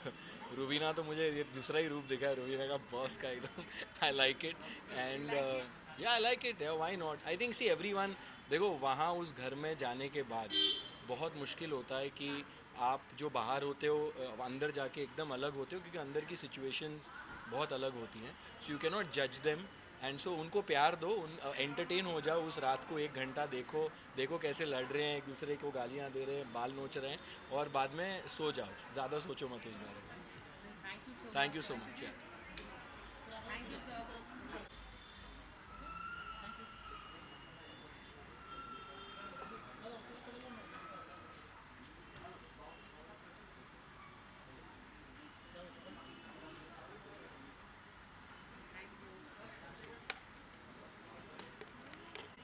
Rubina तो मुझे ये दूसरा ही रूप दिखा है रुबीना का, बॉस का एकदम। आई लाइक इट, एंड या I like it, why not. I think see everyone, देखो वहाँ उस घर में जाने के बाद बहुत मुश्किल होता है कि आप जो बाहर होते हो अंदर जाके एकदम अलग होते हो, क्योंकि अंदर की सिचुएशंस बहुत अलग होती हैं। सो यू कैन नॉट जज देम, एंड सो उनको प्यार दो, एंटरटेन हो जाओ उस रात को, 1 घंटा देखो कैसे लड़ रहे हैं, एक दूसरे को गालियाँ दे रहे हैं, बाल नोच रहे हैं, और बाद में सो जाओ, ज़्यादा सोचो मत उस बारे में। Thank you so much. Thank you sir.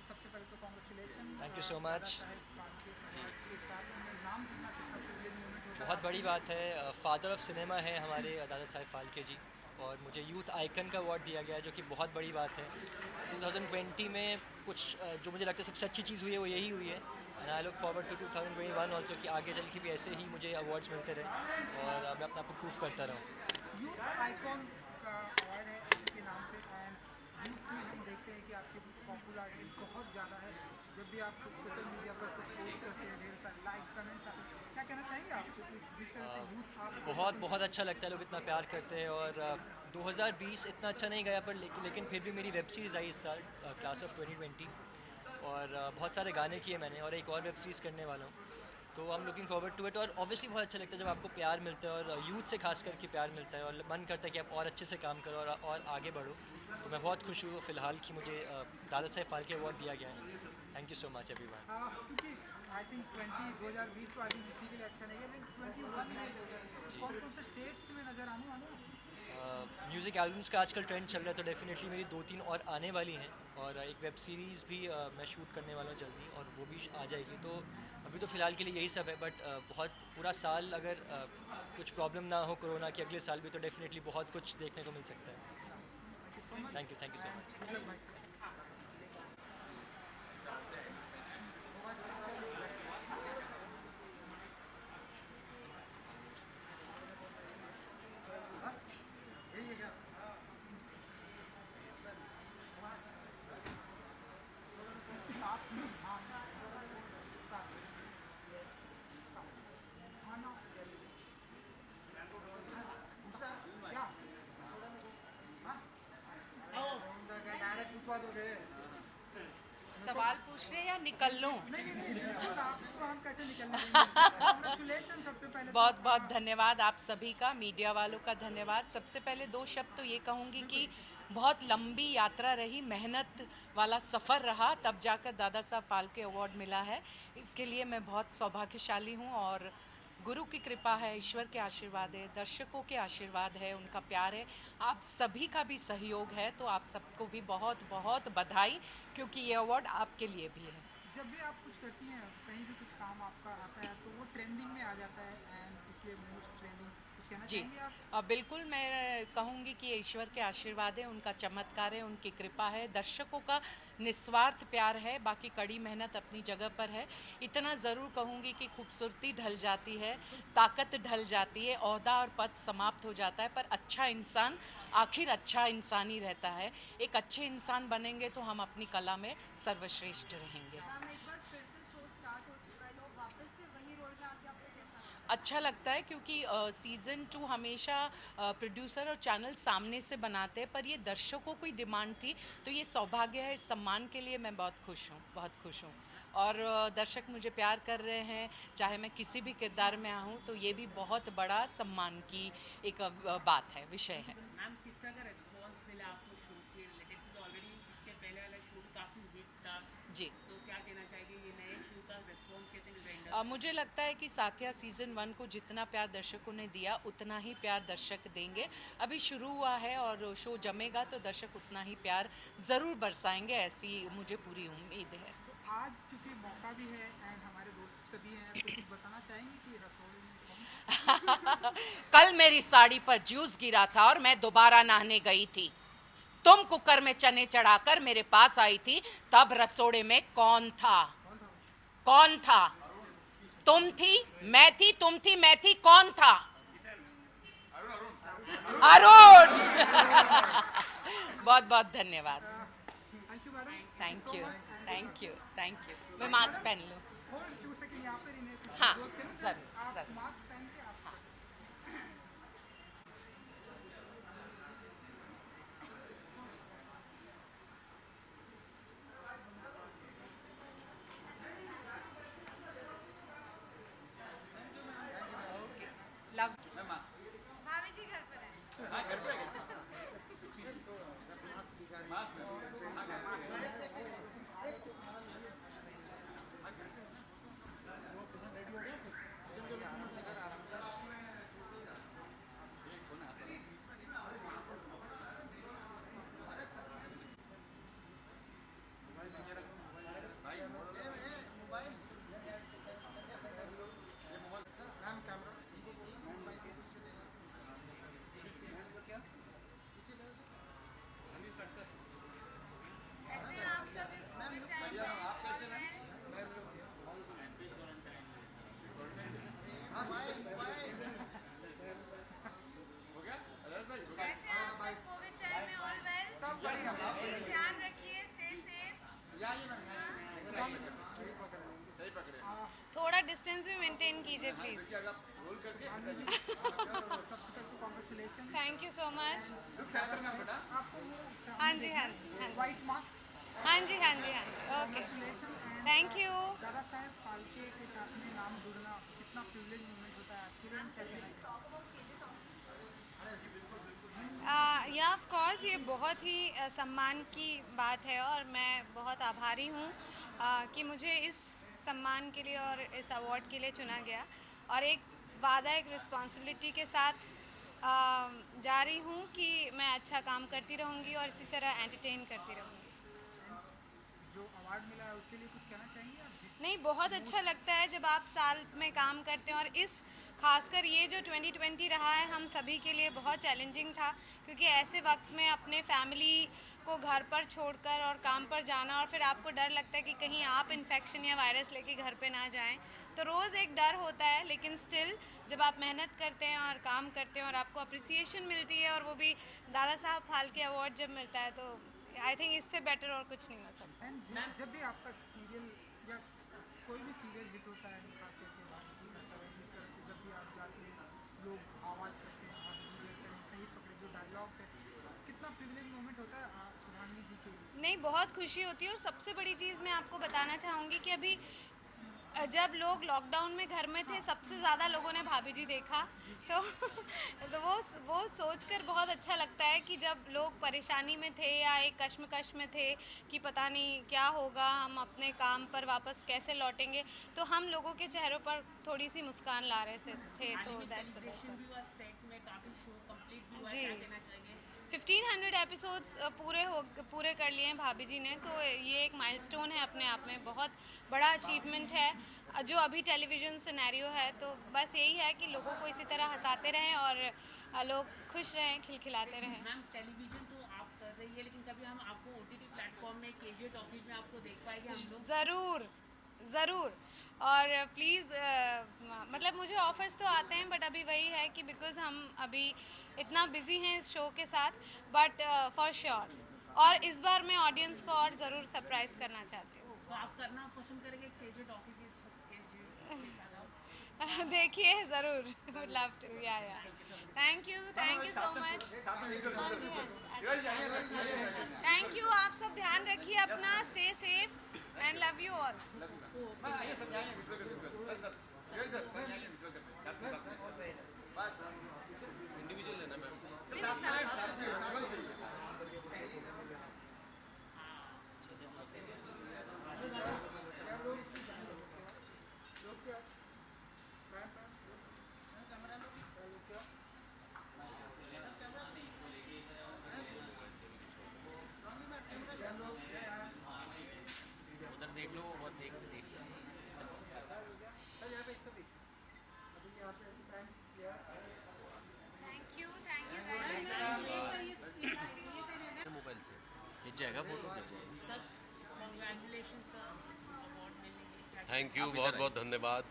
सबसे पहले तो congratulation. Thank you so much. दादा साहेब फाल्के अवार्ड के साथ उन्हें नाम जुड़ना कितना बहुत बड़ी बात है। फादर ऑफ सिनेमा है हमारे दादा साहब फाल्के जी, और मुझे यूथ आइकन का अवार्ड दिया गया है, जो कि बहुत बड़ी बात है। 2020 में कुछ जो मुझे लगता है सबसे अच्छी चीज़ हुई है वो यही हुई है, and I look forward to 2021 also, कि आगे चल के भी ऐसे ही मुझे अवार्ड्स मिलते रहे और मैं अपने आप को प्रूव करता रहूँ। यूथ आइकॉन का अवार्ड है आपके नाम पे, एंड यूथ में हम देखते हैं कि आपकी पॉपुलैरिटी बहुत ज़्यादा है। जब भी आप कुछ सोशल मीडिया पर कुछ पोस्ट करते हैं, ढेर सारे लाइक कमेंट्स आते हैं, क्या कहना चाहेंगे आप जिस तरह से यूथ आप बहुत अच्छा लगता है, लोग इतना प्यार करते हैं। और 2020 इतना अच्छा नहीं गया, पर लेकिन फिर भी मेरी वेब सीरीज़ आई इस साल, क्लास ऑफ 2020, और बहुत सारे गाने किए मैंने, और एक और वेब सीरीज़ करने वाला हूँ, तो I am looking forward to it. और ऑब्वियसली बहुत अच्छा लगता है जब आपको प्यार मिलता है, और यूथ से खास करके प्यार मिलता है, और मन करता है कि आप और अच्छे से काम करो और आगे बढ़ो। तो मैं बहुत खुश हूँ फ़िलहाल कि मुझे दादा साहब फाल्के अवार्ड दिया गया है। Thank you so much everyone. क्योंकि आई थिंक 2020 तो आई थिंक किसी के लिए अच्छा नहीं है, लेकिन 21 में कौन से शेड्स में नज़र आने वाले हैं? म्यूज़िक एल्बम्स का आजकल ट्रेंड चल रहा है, तो डेफिनेटली मेरी 2-3 और आने वाली हैं, और एक वेब सीरीज़ भी मैं शूट करने वाला हूँ जल्दी, और वो भी आ जाएगी। तो अभी तो फ़िलहाल के लिए यही सब है, बट बहुत पूरा साल अगर कुछ प्रॉब्लम ना हो कोरोना की, अगले साल भी तो डेफिनेटली बहुत कुछ देखने को मिल सकता है। Thank you so much. सवाल पूछ रहे हैं या निकल लूं? बहुत बहुत धन्यवाद आप सभी का, मीडिया वालों का धन्यवाद। सबसे पहले 2 शब्द तो ये कहूँगी कि बहुत लंबी यात्रा रही, मेहनत वाला सफ़र रहा, तब जाकर दादा साहब फाल्के अवार्ड मिला है। इसके लिए मैं बहुत सौभाग्यशाली हूँ, और गुरु की कृपा है, ईश्वर के आशीर्वाद है, दर्शकों के आशीर्वाद है, उनका प्यार है, आप सभी का भी सहयोग है। तो आप सबको भी बहुत बहुत बधाई, क्योंकि ये अवार्ड आपके लिए भी है। जब भी आप कुछ करती हैं, कहीं भी कुछ काम आपका आता है, तो वो ट्रेंडिंग में आ जाता है, एंड इसलिए मोस्ट ट्रेंडिंग, कुछ कहना जी चाहेंगे आप? बिल्कुल, मैं कहूँगी कि ईश्वर के आशीर्वाद है, उनका चमत्कार है, उनकी कृपा है, दर्शकों का निस्वार्थ प्यार है, बाकी कड़ी मेहनत अपनी जगह पर है। इतना ज़रूर कहूँगी कि खूबसूरती ढल जाती है, ताकत ढल जाती है, ओहदा और पद समाप्त हो जाता है, पर अच्छा इंसान आखिर अच्छा इंसान ही रहता है। एक अच्छे इंसान बनेंगे तो हम अपनी कला में सर्वश्रेष्ठ रहेंगे। अच्छा लगता है, क्योंकि सीज़न 2 हमेशा प्रोड्यूसर और चैनल सामने से बनाते हैं, पर ये दर्शकों की डिमांड थी, तो ये सौभाग्य है। इस सम्मान के लिए मैं बहुत खुश हूँ। और दर्शक मुझे प्यार कर रहे हैं, चाहे मैं किसी भी किरदार में आऊँ, तो ये भी बहुत बड़ा सम्मान की एक बात है, विषय है। मैम, किस तरह का रिस्पॉन्स मिला आपको शूट के रिलेटेड? तो ऑलरेडी इसके पहले वाला शूट काफ़ी हिट था जी, तो क्या कहना चाहिए ये नए शो का रिस्पॉन्स कैसे मिल रहा है? मुझे लगता है कि साथिया सीज़न 1 को जितना प्यार दर्शकों ने दिया, उतना ही प्यार दर्शक देंगे। अभी शुरू हुआ है और शो जमेगा, तो दर्शक उतना ही प्यार ज़रूर बरसाएंगे, ऐसी मुझे पूरी उम्मीद है। आज क्योंकि मौका भी है, एंड हमारे दोस्त सभी हैं, तो कुछ बताना चाहेंगे कि रसोई में कौन? कल मेरी साड़ी पर जूस गिरा था और मैं दोबारा नहाने गई थी। तुम कुकर में चने चढ़ाकर मेरे पास आई थी, तब रसोड़े में कौन था? कौन था? तुम थी, मैं थी, तुम थी, मैं थी, कौन था? अरुण। बहुत बहुत धन्यवाद। Thank you, thank you, thank you. मैं मास्क पहन लूँ? हाँ, जरूर। मास्क पहन के आप लव। भाभी जी घर पर है। हाँ, घर पे है। शुभांगी जी सबसे पहले तो congratulation. Thank you so much. आपको वो हाँ जी हाँ जी हाँ जी वाइट मास्क हाँ जी हाँ जी हाँ जी okay thank you. Dada Saheb Phalke के साथ में नाम जुड़ना कितना प्रिविलेज मोमेंट होता है आपके लिए, क्या कहना चाहिए? या ऑफ कोर्स ये बहुत ही सम्मान की बात है और मैं बहुत आभारी हूँ कि मुझे इस सम्मान के लिए और इस अवार्ड के लिए चुना गया और एक वादा एक रिस्पॉन्सिबिलिटी के साथ जा रही हूँ कि मैं अच्छा काम करती रहूँगी और इसी तरह एंटरटेन करती रहूँगी। जो अवार्ड मिला है उसके लिए कुछ कहना चाहेंगे आप? नहीं, बहुत अच्छा लगता है जब आप साल में काम करते हैं और इस खासकर ये जो 2020 रहा है हम सभी के लिए बहुत चैलेंजिंग था क्योंकि ऐसे वक्त में अपने फैमिली को घर पर छोड़कर और काम पर जाना और फिर आपको डर लगता है कि कहीं आप इन्फेक्शन या वायरस लेके घर पे ना जाएं, तो रोज़ एक डर होता है। लेकिन स्टिल जब आप मेहनत करते हैं और काम करते हैं और आपको अप्रिसिएशन मिलती है और वो भी दादा साहब फाल्के अवार्ड जब मिलता है तो आई थिंक इससे बेटर और कुछ नहीं हो सकता। जब भी आपका सीरियल या कोई भी सीरियल हिट होता है, खास करके भाभी जी करता है, जिस तरह से जब भी आप जाते हैं लोग आवाज़ करते हैं, भाभी जी कहते हैं सही पकड़े, जो डायलॉग्स है, कितना प्रिविलेज मोमेंट होता है शुभांगी जी के लिए? नहीं, बहुत खुशी होती है और सबसे बड़ी चीज़ मैं आपको बताना चाहूँगी कि अभी जब लोग लॉकडाउन में घर में थे सबसे ज़्यादा लोगों ने भाभी जी देखा तो वो सोचकर बहुत अच्छा लगता है कि जब लोग परेशानी में थे या एक कश्मकश में थे कि पता नहीं क्या होगा, हम अपने काम पर वापस कैसे लौटेंगे, तो हम लोगों के चेहरों पर थोड़ी सी मुस्कान ला रहे थे। तो दैट्स द बेस्ट जी। 1500 एपिसोड्स पूरे कर लिए हैं भाभी जी ने, तो ये एक माइलस्टोन है अपने आप में, बहुत बड़ा अचीवमेंट है जो अभी टेलीविज़न सिनेरियो है। तो बस यही है कि लोगों को इसी तरह हंसाते रहें और लोग खुश रहें, खिलखिलाते रहें। मैम टेलीविज़न तो आप कर रही है लेकिन कभी हम आपको OTT प्लेटफॉर्म में KJ टॉकीज में आपको देख पाएंगे हम लोग? ज़रूर और प्लीज़ मतलब मुझे ऑफ़र्स तो आते हैं बट अभी वही है कि बिकॉज़ हम अभी इतना बिज़ी हैं इस शो के साथ, बट फॉर श्योर और इस बार मैं ऑडियंस को और ज़रूर सरप्राइज़ करना चाहती हूँ। तो आप करना पसंद करेंगे KJ टॉकीज? देखिए ज़रूर, वुड लव टू या thank you so much. Thank you, आप सब ध्यान रखिए अपना, stay safe and love you all. Mobile से खींच जाएगा, फोटो खींच जाएगा। थैंक यू, बहुत बहुत धन्यवाद।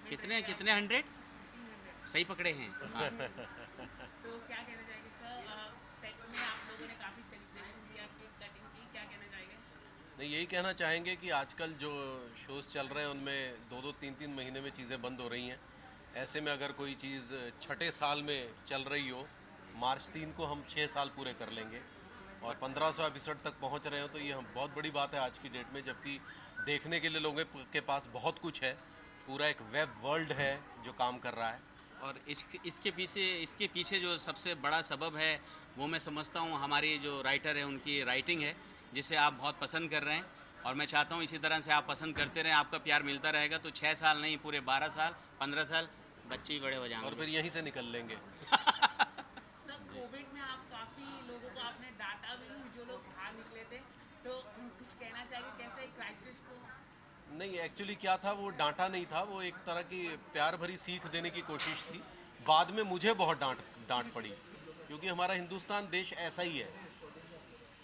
कितने 100 सही पकड़े हैं। तो क्या कहना चाहेंगे सर, सेट में आप लोगों ने काफ़ी सेलिब्रेशन किया, केक कटिंग की, क्या कहना चाहेंगे? नहीं, यही कहना चाहेंगे कि आजकल जो शोज़ चल रहे हैं उनमें 2-2, 3-3 महीने में चीज़ें बंद हो रही हैं। ऐसे में अगर कोई चीज़ छठे साल में चल रही हो, मार्च 3 को हम 6 साल पूरे कर लेंगे और 1500 एपिसोड तक पहुंच रहे हो, तो ये हम बहुत बड़ी बात है आज की डेट में, जबकि देखने के लिए लोगों के पास बहुत कुछ है, पूरा एक वेब वर्ल्ड है जो काम कर रहा है। और इसके पीछे जो सबसे बड़ा सबब है वो मैं समझता हूँ हमारी जो राइटर है उनकी राइटिंग है, जिसे आप बहुत पसंद कर रहे हैं और मैं चाहता हूँ इसी तरह से आप पसंद करते रहें, आपका प्यार मिलता रहेगा। तो 6 साल नहीं, पूरे 12 साल 15 साल बच्चे ही बड़े हो जाएंगे और फिर यहीं से निकल लेंगे। सर कोविड में आप काफ़ी लोगों को आपने डांटा भी, जो लोग बाहर निकले थे, तो कुछ कहना चाहिए कैसे क्राइसिस को? नहीं, एक्चुअली क्या था, वो डांटा नहीं था, वो एक तरह की प्यार भरी सीख देने की कोशिश थी। बाद में मुझे बहुत डांट पड़ी, क्योंकि हमारा हिंदुस्तान देश ऐसा ही है,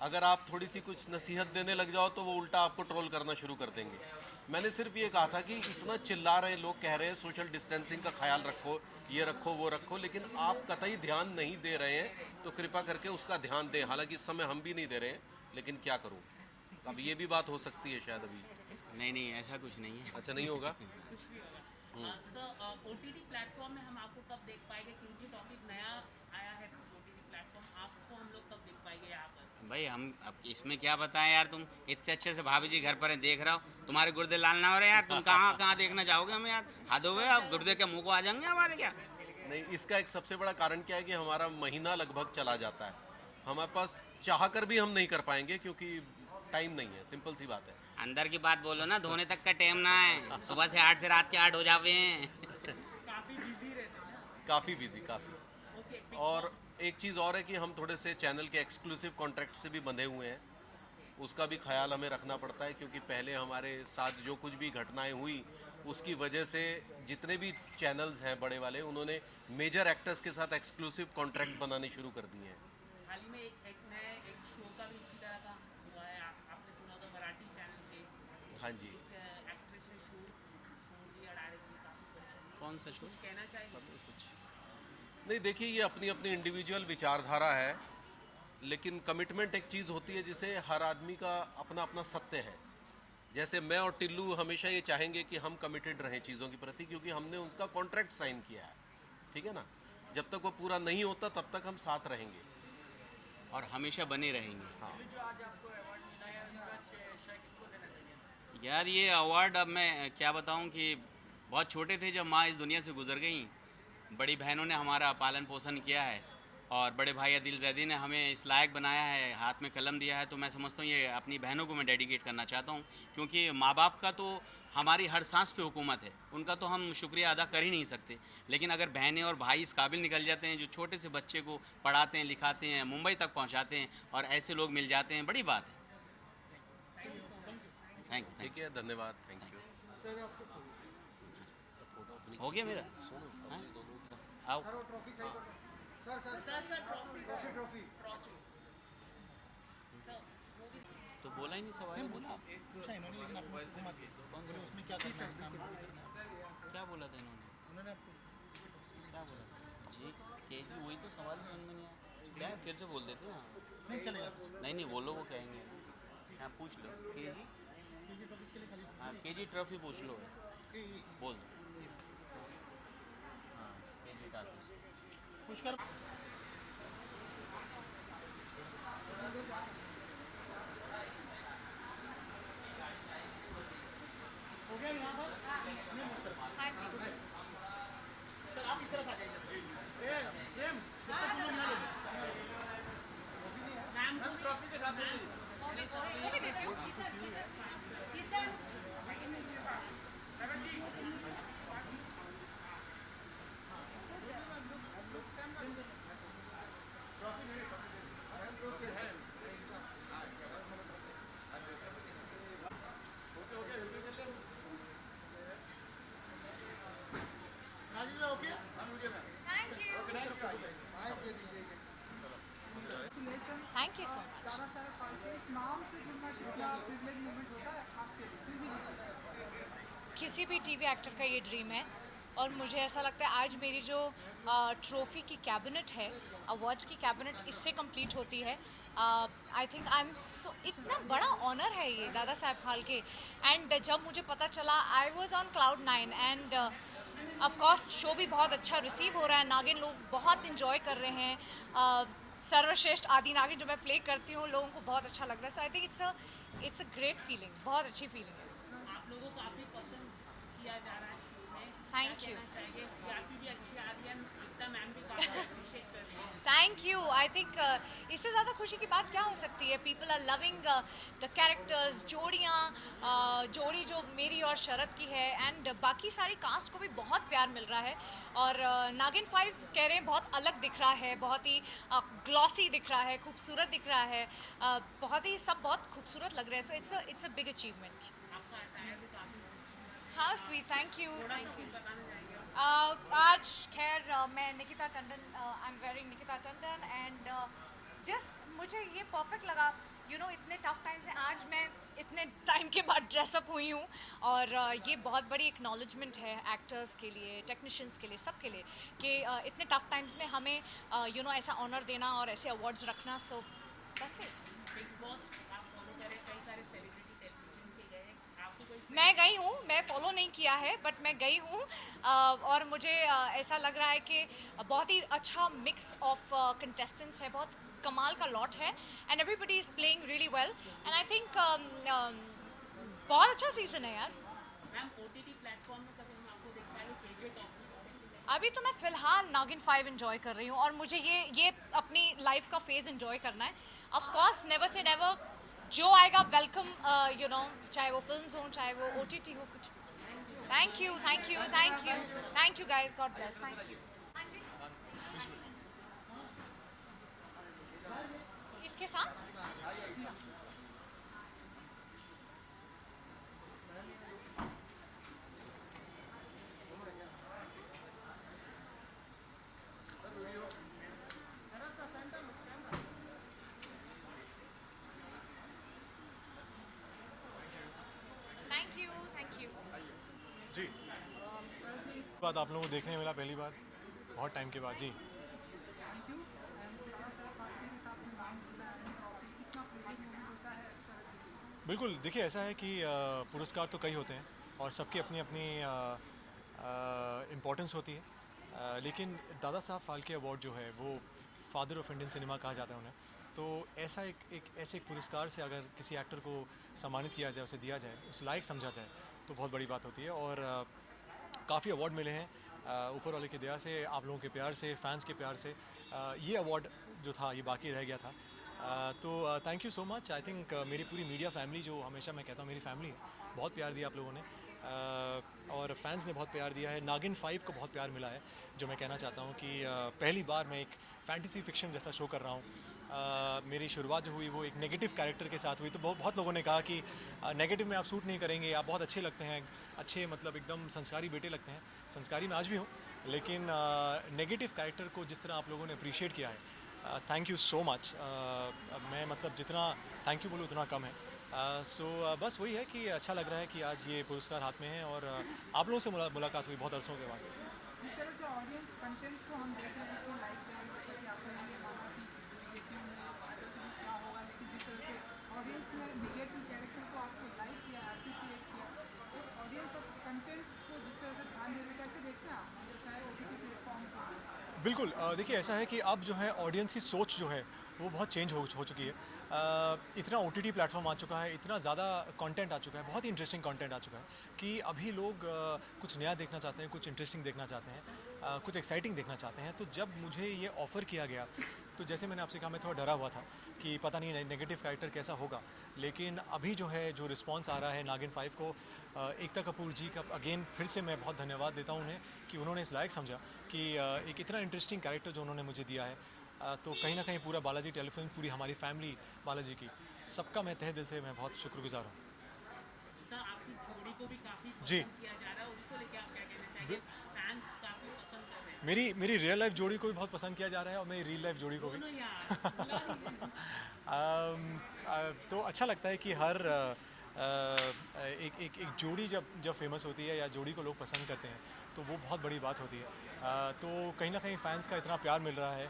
अगर आप थोड़ी सी कुछ नसीहत देने लग जाओ तो वो उल्टा आपको ट्रोल करना शुरू कर देंगे। मैंने सिर्फ ये कहा था कि इतना चिल्ला रहे लोग, कह रहे हैं सोशल डिस्टेंसिंग का ख्याल रखो, ये रखो वो रखो, लेकिन आप कतई ध्यान नहीं दे रहे हैं, तो कृपा करके उसका ध्यान दें। हालांकि इस समय हम भी नहीं दे रहे हैं, लेकिन क्या करूँ। अब ये भी बात हो सकती है शायद अभी। नहीं नहीं, ऐसा कुछ नहीं है। अच्छा, नहीं होगा। तो OTT प्लेटफॉर्म में हम आपको कब देख पाएंगे? KG टॉपिक नया आया है OTT प्लेटफॉर्म, आपको हम लोग कब देख पाएंगे यहाँ पर? भाई हम अब इसमें क्या बताएं यार, तुम इतने अच्छे से भाभी जी घर पर हैं, देख रहा हो, तुम्हारे गुर्दे लाल ना हो रहे यार, तुम कहाँ कहाँ देखना चाहोगे हमें यार? हद हो गए, अब गुर्दे के मुंह को आ जाएंगे हमारे क्या? नहीं, इसका एक सबसे बड़ा कारण क्या है कि हमारा महीना लगभग चला जाता है। हमारे पास चाह कर भी हम नहीं कर पाएंगे क्योंकि टाइम नहीं है, सिंपल सी बात है। अंदर की बात बोलो ना, धोने तक का टाइम ना है, सुबह से 8 से रात के 8 हो जावे हैं। काफ़ी बिजी रहते हैं ना? काफ़ी बिजी, काफ़ी। और एक चीज़ और है कि हम थोड़े से चैनल के एक्सक्लूसिव कॉन्ट्रैक्ट से भी बंधे हुए हैं, उसका भी ख्याल हमें रखना पड़ता है क्योंकि पहले हमारे साथ जो कुछ भी घटनाएं हुई उसकी वजह से जितने भी चैनल्स हैं बड़े वाले, उन्होंने मेजर एक्टर्स के साथ एक्सक्लूसिव कॉन्ट्रैक्ट बनाने शुरू कर दिए हैं। हाल ही में एक नया एक शो का भी इसी तरह का हुआ है, आपने सुना होगा मराठी चैनल पे। हाँ जी। एक्ट्रेस ने शो छोड़ दिया डायरेक्टली, काफ़ी परेशानी। कौन सा शो? कुछ कहना चाहिए? कुछ नहीं, देखिए ये अपनी अपनी इंडिविजुअल विचारधारा है, लेकिन कमिटमेंट एक चीज़ होती है जिसे हर आदमी का अपना अपना सत्य है। जैसे मैं और टिल्लू हमेशा ये चाहेंगे कि हम कमिटेड रहें चीज़ों के प्रति क्योंकि हमने उनका कॉन्ट्रैक्ट साइन किया है, ठीक है ना। जब तक वो पूरा नहीं होता तब तक हम साथ रहेंगे और हमेशा बने रहेंगे। हाँ यार ये अवार्ड अब मैं क्या बताऊं कि बहुत छोटे थे जब माँ इस दुनिया से गुजर गई, बड़ी बहनों ने हमारा पालन पोषण किया है और बड़े भाई आदिल जैदी ने हमें इस लायक बनाया है, हाथ में कलम दिया है, तो मैं समझता हूँ ये अपनी बहनों को मैं डेडिकेट करना चाहता हूँ क्योंकि माँ बाप का तो हमारी हर सांस पे हुकूमत है, उनका तो हम शुक्रिया अदा कर ही नहीं सकते। लेकिन अगर बहनें और भाई इस काबिल निकल जाते हैं जो छोटे से बच्चे को पढ़ाते हैं, लिखाते हैं, मुंबई तक पहुँचाते हैं और ऐसे लोग मिल जाते हैं, बड़ी बात है। Thank you. ठीक है, धन्यवाद, थैंक यू। हो गया मेरा? हाँ? आओ। तो बोला ही नहीं, सवाल बोला क्या बोला था इन्होंने? क्या बोला जी? KG वही तो सवाल समझ में नहीं आया, क्या है फिर से बोल देते हैं। नहीं चलेगा। नहीं बोलो, वो कहेंगे। हाँ पूछ लो। KG हाँ KG ट्रॉफी पूछ लो, बोल दो। हाँ KG ट्रॉफी कुछ कर। हो गया यहाँ पर? हाँ जी। चल आप इस तरफ आ जाइए। प्रेम, मैम को ट्रॉफी के साथ वो भी देती हूँ। Thank you so much. Dada Saheb Phalke इस नाम से जुड़ना कितना प्रिविलेज मोमेंट होता है आपके लिए? किसी भी टीवी एक्टर का ये ड्रीम है और मुझे ऐसा लगता है आज मेरी जो ट्रॉफ़ी की कैबिनेट है, अवार्ड्स की कैबिनेट इससे कंप्लीट होती है। आई थिंक आई एम सो, इतना बड़ा ऑनर है ये दादा साहब फाल्के। एंड जब मुझे पता चला I was on cloud 9 end of course show भी बहुत अच्छा रिसीव हो रहा है, नागिन लोग बहुत इन्जॉय कर रहे हैं। सर्वश्रेष्ठ आदि नागिन जो मैं प्ले करती हूँ लोगों को बहुत अच्छा लग रहा है। So I think it's a great feeling, बहुत अच्छी फीलिंग है। आप लोगों को काफ़ी पसंद किया जा रहा है शो में। Thank you. चाहिए आपकी भी अच्छी आ रही है, एकता मैम भी काफ़ी अप्रिशिएट कर रही है। Thank you. आई थिंक इससे ज़्यादा खुशी की बात क्या हो सकती है? People are loving the characters, जोड़ी जो मेरी और शरद की है एंड बाकी सारी कास्ट को भी बहुत प्यार मिल रहा है। और नागिन 5 कह रहे हैं बहुत अलग दिख रहा है, बहुत ही ग्लॉसी दिख रहा है, खूबसूरत दिख रहा है, बहुत ही सब बहुत खूबसूरत लग रहे हैं। So it's a big achievement. आपका अटायर भी काफ़ी हाँ स्वीट, थैंक यू। बताना चाहिए। आज खैर मैं निकिता टंडन, आई am wearing Nikita Tandon and just मुझे ये परफेक्ट लगा, यू नो इतने टफ टाइम से आज मैं इतने टाइम के बाद ड्रेसअप हुई हूँ और ये बहुत बड़ी एक्नॉलेजमेंट है एक्टर्स के लिए, टेक्नीशियंस के लिए, सब के लिए कि इतने टफ टाइम्स में हमें यू नो ऐसा ऑनर देना और ऐसे अवार्ड्स रखना। So that's it. Big boss आप फॉलो करें, कई सारे मैं गई हूँ, मैं फॉलो नहीं किया है बट मैं गई हूँ और मुझे ऐसा लग रहा है कि बहुत ही अच्छा मिक्स ऑफ कंटेस्टेंट्स है, बहुत कमाल का लॉट है and everybody is playing really well and I think बहुत अच्छा सीज़न है यार। मैम OTT प्लेटफॉर्म में कभी हम आपको देख पाए KJ टॉप? अभी तो मैं फ़िलहाल नागिन 5 एंजॉय कर रही हूँ और मुझे ये अपनी लाइफ का फेज़ एंजॉय करना है। Of course never say never, जो आएगा वेलकम, यू नो, चाहे वो फिल्म्स हो चाहे वो OTT हो, कुछ। Thank you thank you thank you thank you guys, God bless. Thank you. इसके साथ थैंक यू। जी, बात आप लोगों को देखने मिला पहली बार बहुत टाइम के बाद। जी बिल्कुल, देखिए ऐसा है कि पुरस्कार तो कई होते हैं और सबकी अपनी अपनी इम्पोर्टेंस होती है, लेकिन दादा साहब फाल्के अवार्ड जो है वो फादर ऑफ इंडियन सिनेमा कहा जाता है उन्हें। तो ऐसा ऐसे एक पुरस्कार से अगर किसी एक्टर को सम्मानित किया जाए, उसे दिया जाए, उस लायक समझा जाए तो बहुत बड़ी बात होती है। और काफ़ी अवार्ड मिले हैं ऊपर वाले की दया से, आप लोगों के प्यार से, फैंस के प्यार से। ये अवार्ड जो था ये बाकी रह गया था। तो thank you so much. I think मेरी पूरी मीडिया फैमिली, जो हमेशा मैं कहता हूँ मेरी फैमिली है, बहुत प्यार दिया आप लोगों ने और फैंस ने बहुत प्यार दिया है। नागिन 5 को बहुत प्यार मिला है, जो मैं कहना चाहता हूँ कि पहली बार मैं एक फैंटेसी फिक्शन जैसा शो कर रहा हूँ। मेरी शुरुआत जो हुई वो एक नेगेटिव कैरेक्टर के साथ हुई, तो बहुत लोगों ने कहा कि नेगेटिव में आप सूट नहीं करेंगे, आप बहुत अच्छे लगते हैं, अच्छे मतलब एकदम संस्कारी बेटे लगते हैं। संस्कारी मैं आज भी हूँ, लेकिन नेगेटिव कैरेक्टर को जिस तरह आप लोगों ने अप्रिशिएट किया है, थैंक यू सो मच। मैं मतलब जितना थैंक यू बोलूँ उतना कम है। सो बस वही है कि अच्छा लग रहा है कि आज ये पुरस्कार हाथ में है और आप लोगों से मुलाकात हुई बहुत अरसों के बाद। जिस तरह से ऑडियंस कंटेंट को हम देख रहे हैं तो लाइक करेंगे, जैसे कि आपने ये माना कि नेगेटिव में क्या होगा, लेकिन जिस तरह से ऑडियंस ने नेगेटिव कैरेक्टर को आपको लाइक किया, अप्रिशिएट किया, तो ऑडियंस अब कंटेंट को जिस तरह से ध्यान दे रहे, कैसे देखते हैं आप, मतलब चाहे OTT प्लेटफॉर्म से? बिल्कुल, देखिए ऐसा है कि अब जो है ऑडियंस की सोच जो है वो बहुत चेंज हो चुकी है। इतना OTT प्लेटफॉर्म आ चुका है, इतना ज़्यादा कंटेंट आ चुका है, बहुत ही इंटरेस्टिंग कंटेंट आ चुका है कि अभी लोग कुछ नया देखना चाहते हैं, कुछ इंटरेस्टिंग देखना चाहते हैं, कुछ एक्साइटिंग देखना चाहते हैं। तो जब मुझे ये ऑफ़र किया गया, तो जैसे मैंने आपसे कहा मैं थोड़ा डरा हुआ था कि पता नहीं नेगेटिव कैरेक्टर कैसा होगा, लेकिन अभी जो है जो रिस्पांस आ रहा है नागिन 5 को, एकता कपूर जी का अगेन फिर से मैं बहुत धन्यवाद देता हूँ उन्हें कि उन्होंने इस लायक समझा कि एक इतना इंटरेस्टिंग कैरेक्टर जो उन्होंने मुझे दिया है, तो कहीं ना कहीं पूरा बालाजी टेलीफिल्म, पूरी हमारी फैमिली बालाजी की, सबका मैं तहे दिल से मैं बहुत शुक्रगुजार हूँ। आपकी जोड़ी को भी काफी जी, पसंद किया जा रहा है, उसको लेके आप क्या कहना चाहेंगे? फैंस काफी पसंद कर रहे हैं। मेरी रियल लाइफ जोड़ी को भी बहुत पसंद किया जा रहा है और मेरी रियल लाइफ जोड़ी को भी। तो अच्छा लगता है कि हर एक जोड़ी जब फेमस होती है या जोड़ी को लोग पसंद करते हैं तो वो बहुत बड़ी बात होती है। तो कहीं ना कहीं फैंस का इतना प्यार मिल रहा है,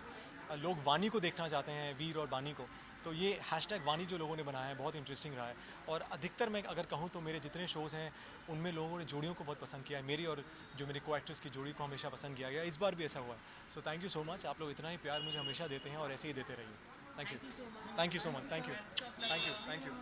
लोग वानी को देखना चाहते हैं, वीर और बानी को। तो ये हैशटैग वानी जो लोगों ने बनाया है बहुत इंटरेस्टिंग रहा है और अधिकतर मैं अगर कहूँ तो मेरे जितने शोज़ हैं उनमें लोगों ने जोड़ियों को बहुत पसंद किया है। मेरी और जो मेरे को एक्ट्रेस की जोड़ी को हमेशा पसंद किया गया, इस बार भी ऐसा हुआ है। सो थैंक यू सो मच, आप लोग इतना ही प्यार मुझे हमेशा देते हैं और ऐसे ही देते रहिए। Thank you so much, thank you thank you thank you.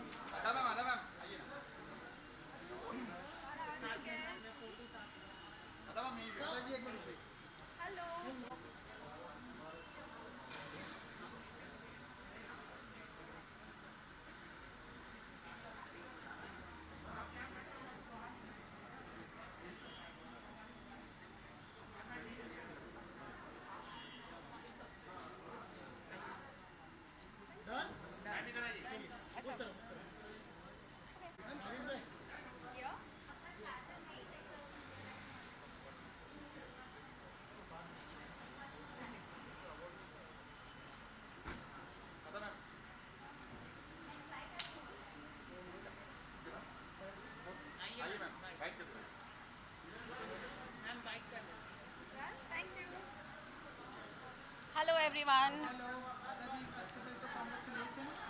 Hello everyone.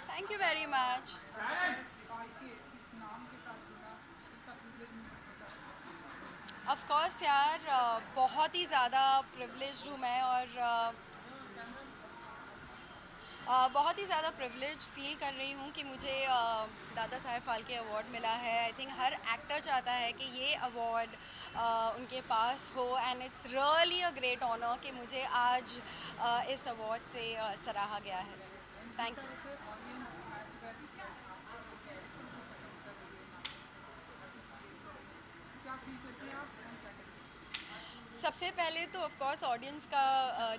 Thank you very much. Of course यार, बहुत ही ज़्यादा प्रिविलेज्ड हूँ मैं, और बहुत ही ज़्यादा प्रिविलेज फील कर रही हूँ कि मुझे दादा साहेब फाल्के अवार्ड मिला है। आई थिंक हर एक्टर चाहता है कि ये अवार्ड उनके पास हो, and it's really a great honour कि मुझे आज इस अवार्ड से सराहा गया है। Thank you. सबसे पहले तो ऑफ कोर्स ऑडियंस का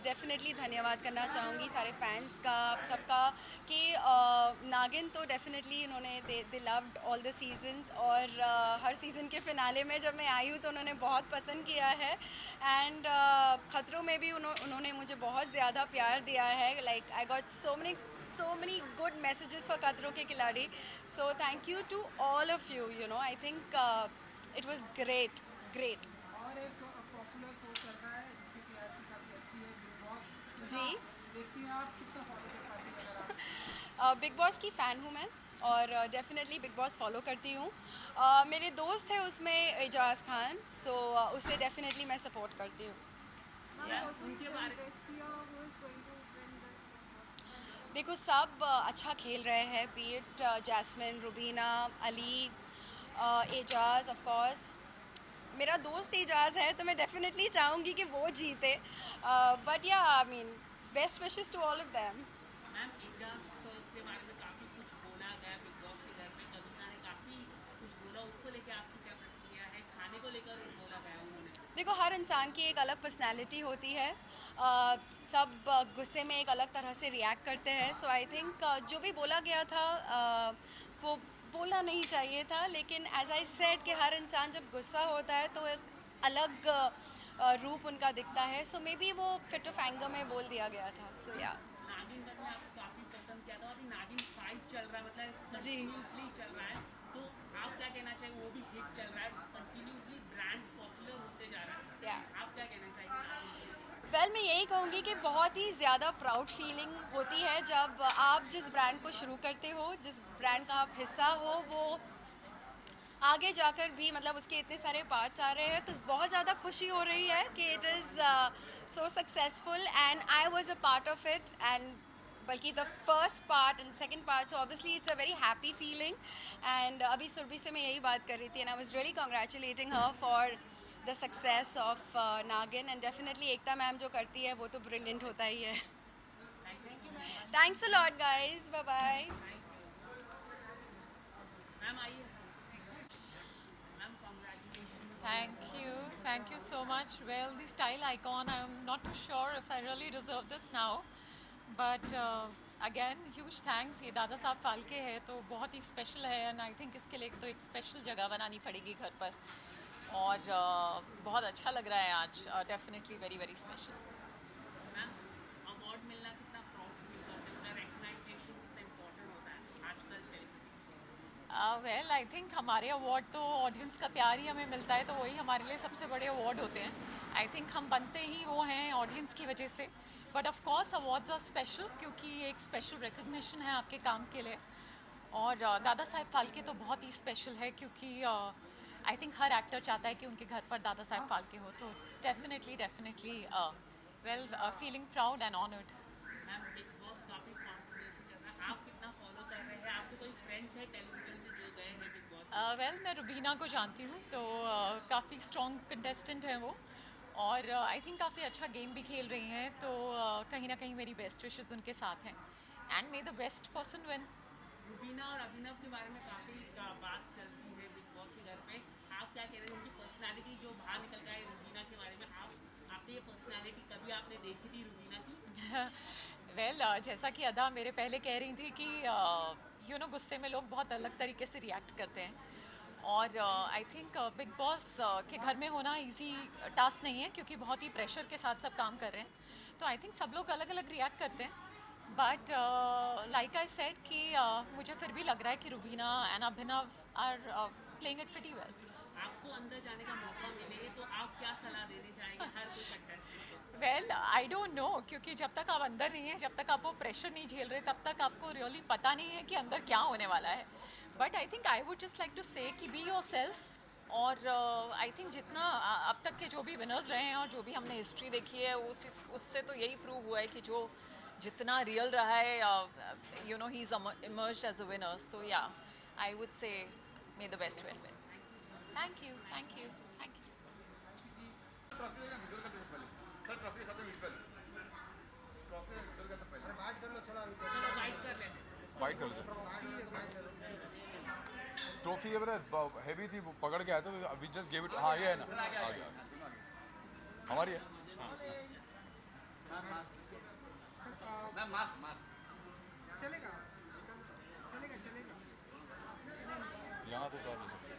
डेफिनेटली धन्यवाद करना चाहूँगी, सारे फैंस का, आप सबका, कि नागिन तो डेफिनेटली इन्होंने they loved all the seasons, और हर सीज़न के फिनाले में जब मैं आई हूँ तो उन्होंने बहुत पसंद किया है, एंड खतरों में भी उन्होंने मुझे बहुत ज़्यादा प्यार दिया है। Like I got so many good messages for खतरों के खिलाड़ी, so thank you to all of you, you know, I think it was great. और एक पॉपुलर शो चल रहा है जिसकी टीआरपी काफ़ी अच्छी है, बिग बॉस। जी, देखती हैं आप, कितना फॉलो कर पाती हैं अगर आप? बिग बॉस की फ़ैन हूँ मैं, और डेफिनेटली बिग बॉस फॉलो करती हूँ। मेरे दोस्त है उसमें एजाज़ खान, सो उसे डेफिनेटली मैं सपोर्ट करती हूँ। देखो, सब अच्छा खेल रहे हैं, be it Jasmin, Rubina, Ali, Eijaz, of course मेरा दोस्त एजाज़ है तो मैं डेफिनेटली चाहूँगी कि वो जीते, but yeah I mean best wishes to all of them. Ma'am, Eijaz के बारे में काफ़ी कुछ बोला गया बिग बॉस के घर में, करुणा ने काफ़ी कुछ बोला, उसको लेकर आपकी क्या प्रतिक्रिया है? खाने को लेकर बोला गया उन्होंने। देखो, हर इंसान की एक अलग पर्सनैलिटी होती है, सब गुस्से में एक अलग तरह से रिएक्ट करते हैं, सो आई थिंक जो भी बोला गया था वो बोलना नहीं चाहिए था, लेकिन एज आई सेड कि हर इंसान जब गुस्सा होता है तो एक अलग रूप उनका दिखता है, सो मे बी वो फिट ऑफ एंगर में बोल दिया गया था। सो या नागिन में आपको काफ़ी पसंद किया था, अभी नागिन 5 चल रहा है, मतलब जी, कंटिन्यूसली चल रहा है, तो आप क्या कहना चाहिए? वो भी हिट चल रहा है, कंटिन्यूसली ब्रांड पॉपुलर होते जा रहा है, आप क्या कहना चाहिए? वेल, मैं यही कहूँगी कि बहुत ही ज़्यादा प्राउड फीलिंग होती है जब आप जिस ब्रांड को शुरू करते हो, जिस ब्रांड का आप हिस्सा हो, वो आगे जाकर भी मतलब उसके इतने सारे पार्ट्स आ रहे हैं, तो बहुत ज़्यादा खुशी हो रही है कि it is so successful, and I was a part of it, and बल्कि the first part and second part, so obviously it's a very happy feeling. And अभी सुरभि से मैं यही बात कर रही थी, and I was really congratulating her for the success of Naagin, and definitely Ekta ma'am जो करती है वो तो ब्रिलियंट होता ही है। Thanks a lot guys, bye bye. Ma'am आइए। Thank you so much. Well, the style icon, I'm not too sure if I really deserve this now, but again, huge thanks. ये दादा साहब फाल्के है तो बहुत ही स्पेशल है, and I think इसके लिए तो एक स्पेशल जगह बनानी पड़ेगी घर पर, और बहुत अच्छा लग रहा है आज, definitely very very special. Ma'am, award मिलना कितना प्राउड फील करते हैं, रिकग्नाइजेशन कितना इम्पोर्टेंट होता है आजकल सेलिब्रिटी? वेल, आई थिंक हमारे अवार्ड तो ऑडियंस का प्यार ही हमें मिलता है, तो वही हमारे लिए सबसे बड़े अवार्ड होते हैं। आई थिंक हम बनते ही वो हैं ऑडियंस की वजह से, but of course awards are special क्योंकि ये एक स्पेशल रिकग्निशन है आपके काम के लिए, और दादा साहेब फाल्के तो बहुत ही स्पेशल है क्योंकि आई थिंक हर एक्टर चाहता है कि उनके घर पर दादा साहेब फाल्के हो, तो definitely well, feeling proud and honoured. Ma'am, big boss काफ़ी कॉन्फिडेंस चल रहा है, आप कितना फॉलो कर रहे हैं? आपके कोई फ्रेंड्स हैं टेलीविजन से जो गए हैं बिग बॉस? वेल, मैं रुबीना को जानती हूँ, तो काफ़ी स्ट्रॉन्ग कंटेस्टेंट हैं वो, और आई थिंक काफ़ी अच्छा गेम भी खेल रही हैं, तो कहीं ना कहीं मेरी बेस्ट विशेस उनके साथ हैं, and may the best person win. Rubina और अभिनव के बारे में काफ़ी बात चलती है बिग बॉस के घर पे, आप क्या कह रहे हैं? उनकी पर्सनालिटी जो बाहर निकल गया है रुबीना के बारे में, आपने ये पर्सनालिटी कभी आपने देखी थी रुबीना की? वेल, जैसा कि अदा मेरे पहले कह रही थी कि यू नो गुस्से में लोग बहुत अलग तरीके से रिएक्ट करते हैं, और आई थिंक बिग बॉस के घर में होना इजी टास्क नहीं है क्योंकि बहुत ही प्रेशर के साथ सब काम कर रहे हैं, तो आई थिंक सब लोग अलग अलग रिएक्ट करते हैं, बट लाइक आई सेड कि मुझे फिर भी लग रहा है कि Rubina and Abhinav are playing it pretty well. आपको अंदर जाने का मौका मिले तो आप क्या सलाह देने चाहेंगे हर कोई कंटेस्टेंट को? वेल, आई डोंट नो, क्योंकि जब तक आप अंदर नहीं हैं, जब तक आप वो प्रेशर नहीं झेल रहे, तब तक आपको रियली पता नहीं है कि अंदर क्या होने वाला है, but I think I would just like to say कि बी योर सेल्फ, और आई थिंक जितना अब तक के जो भी विनर्स रहे हैं और जो भी हमने हिस्ट्री देखी है उससे तो यही प्रूव हुआ है कि जो जितना रियल रहा है you know he is emerged as a winner. So yeah I would say may the best win. Thank you, thank you, thank you. Fight कर लेते. ट्रॉफी ये पता हैवी थी, वो पकड़ के आया तो वी जस्ट गिव इट. हाँ ये है ना, आ गया हमारी है. चलेगा चलेगा चलेगा. यहाँ तो चार नहीं सकते.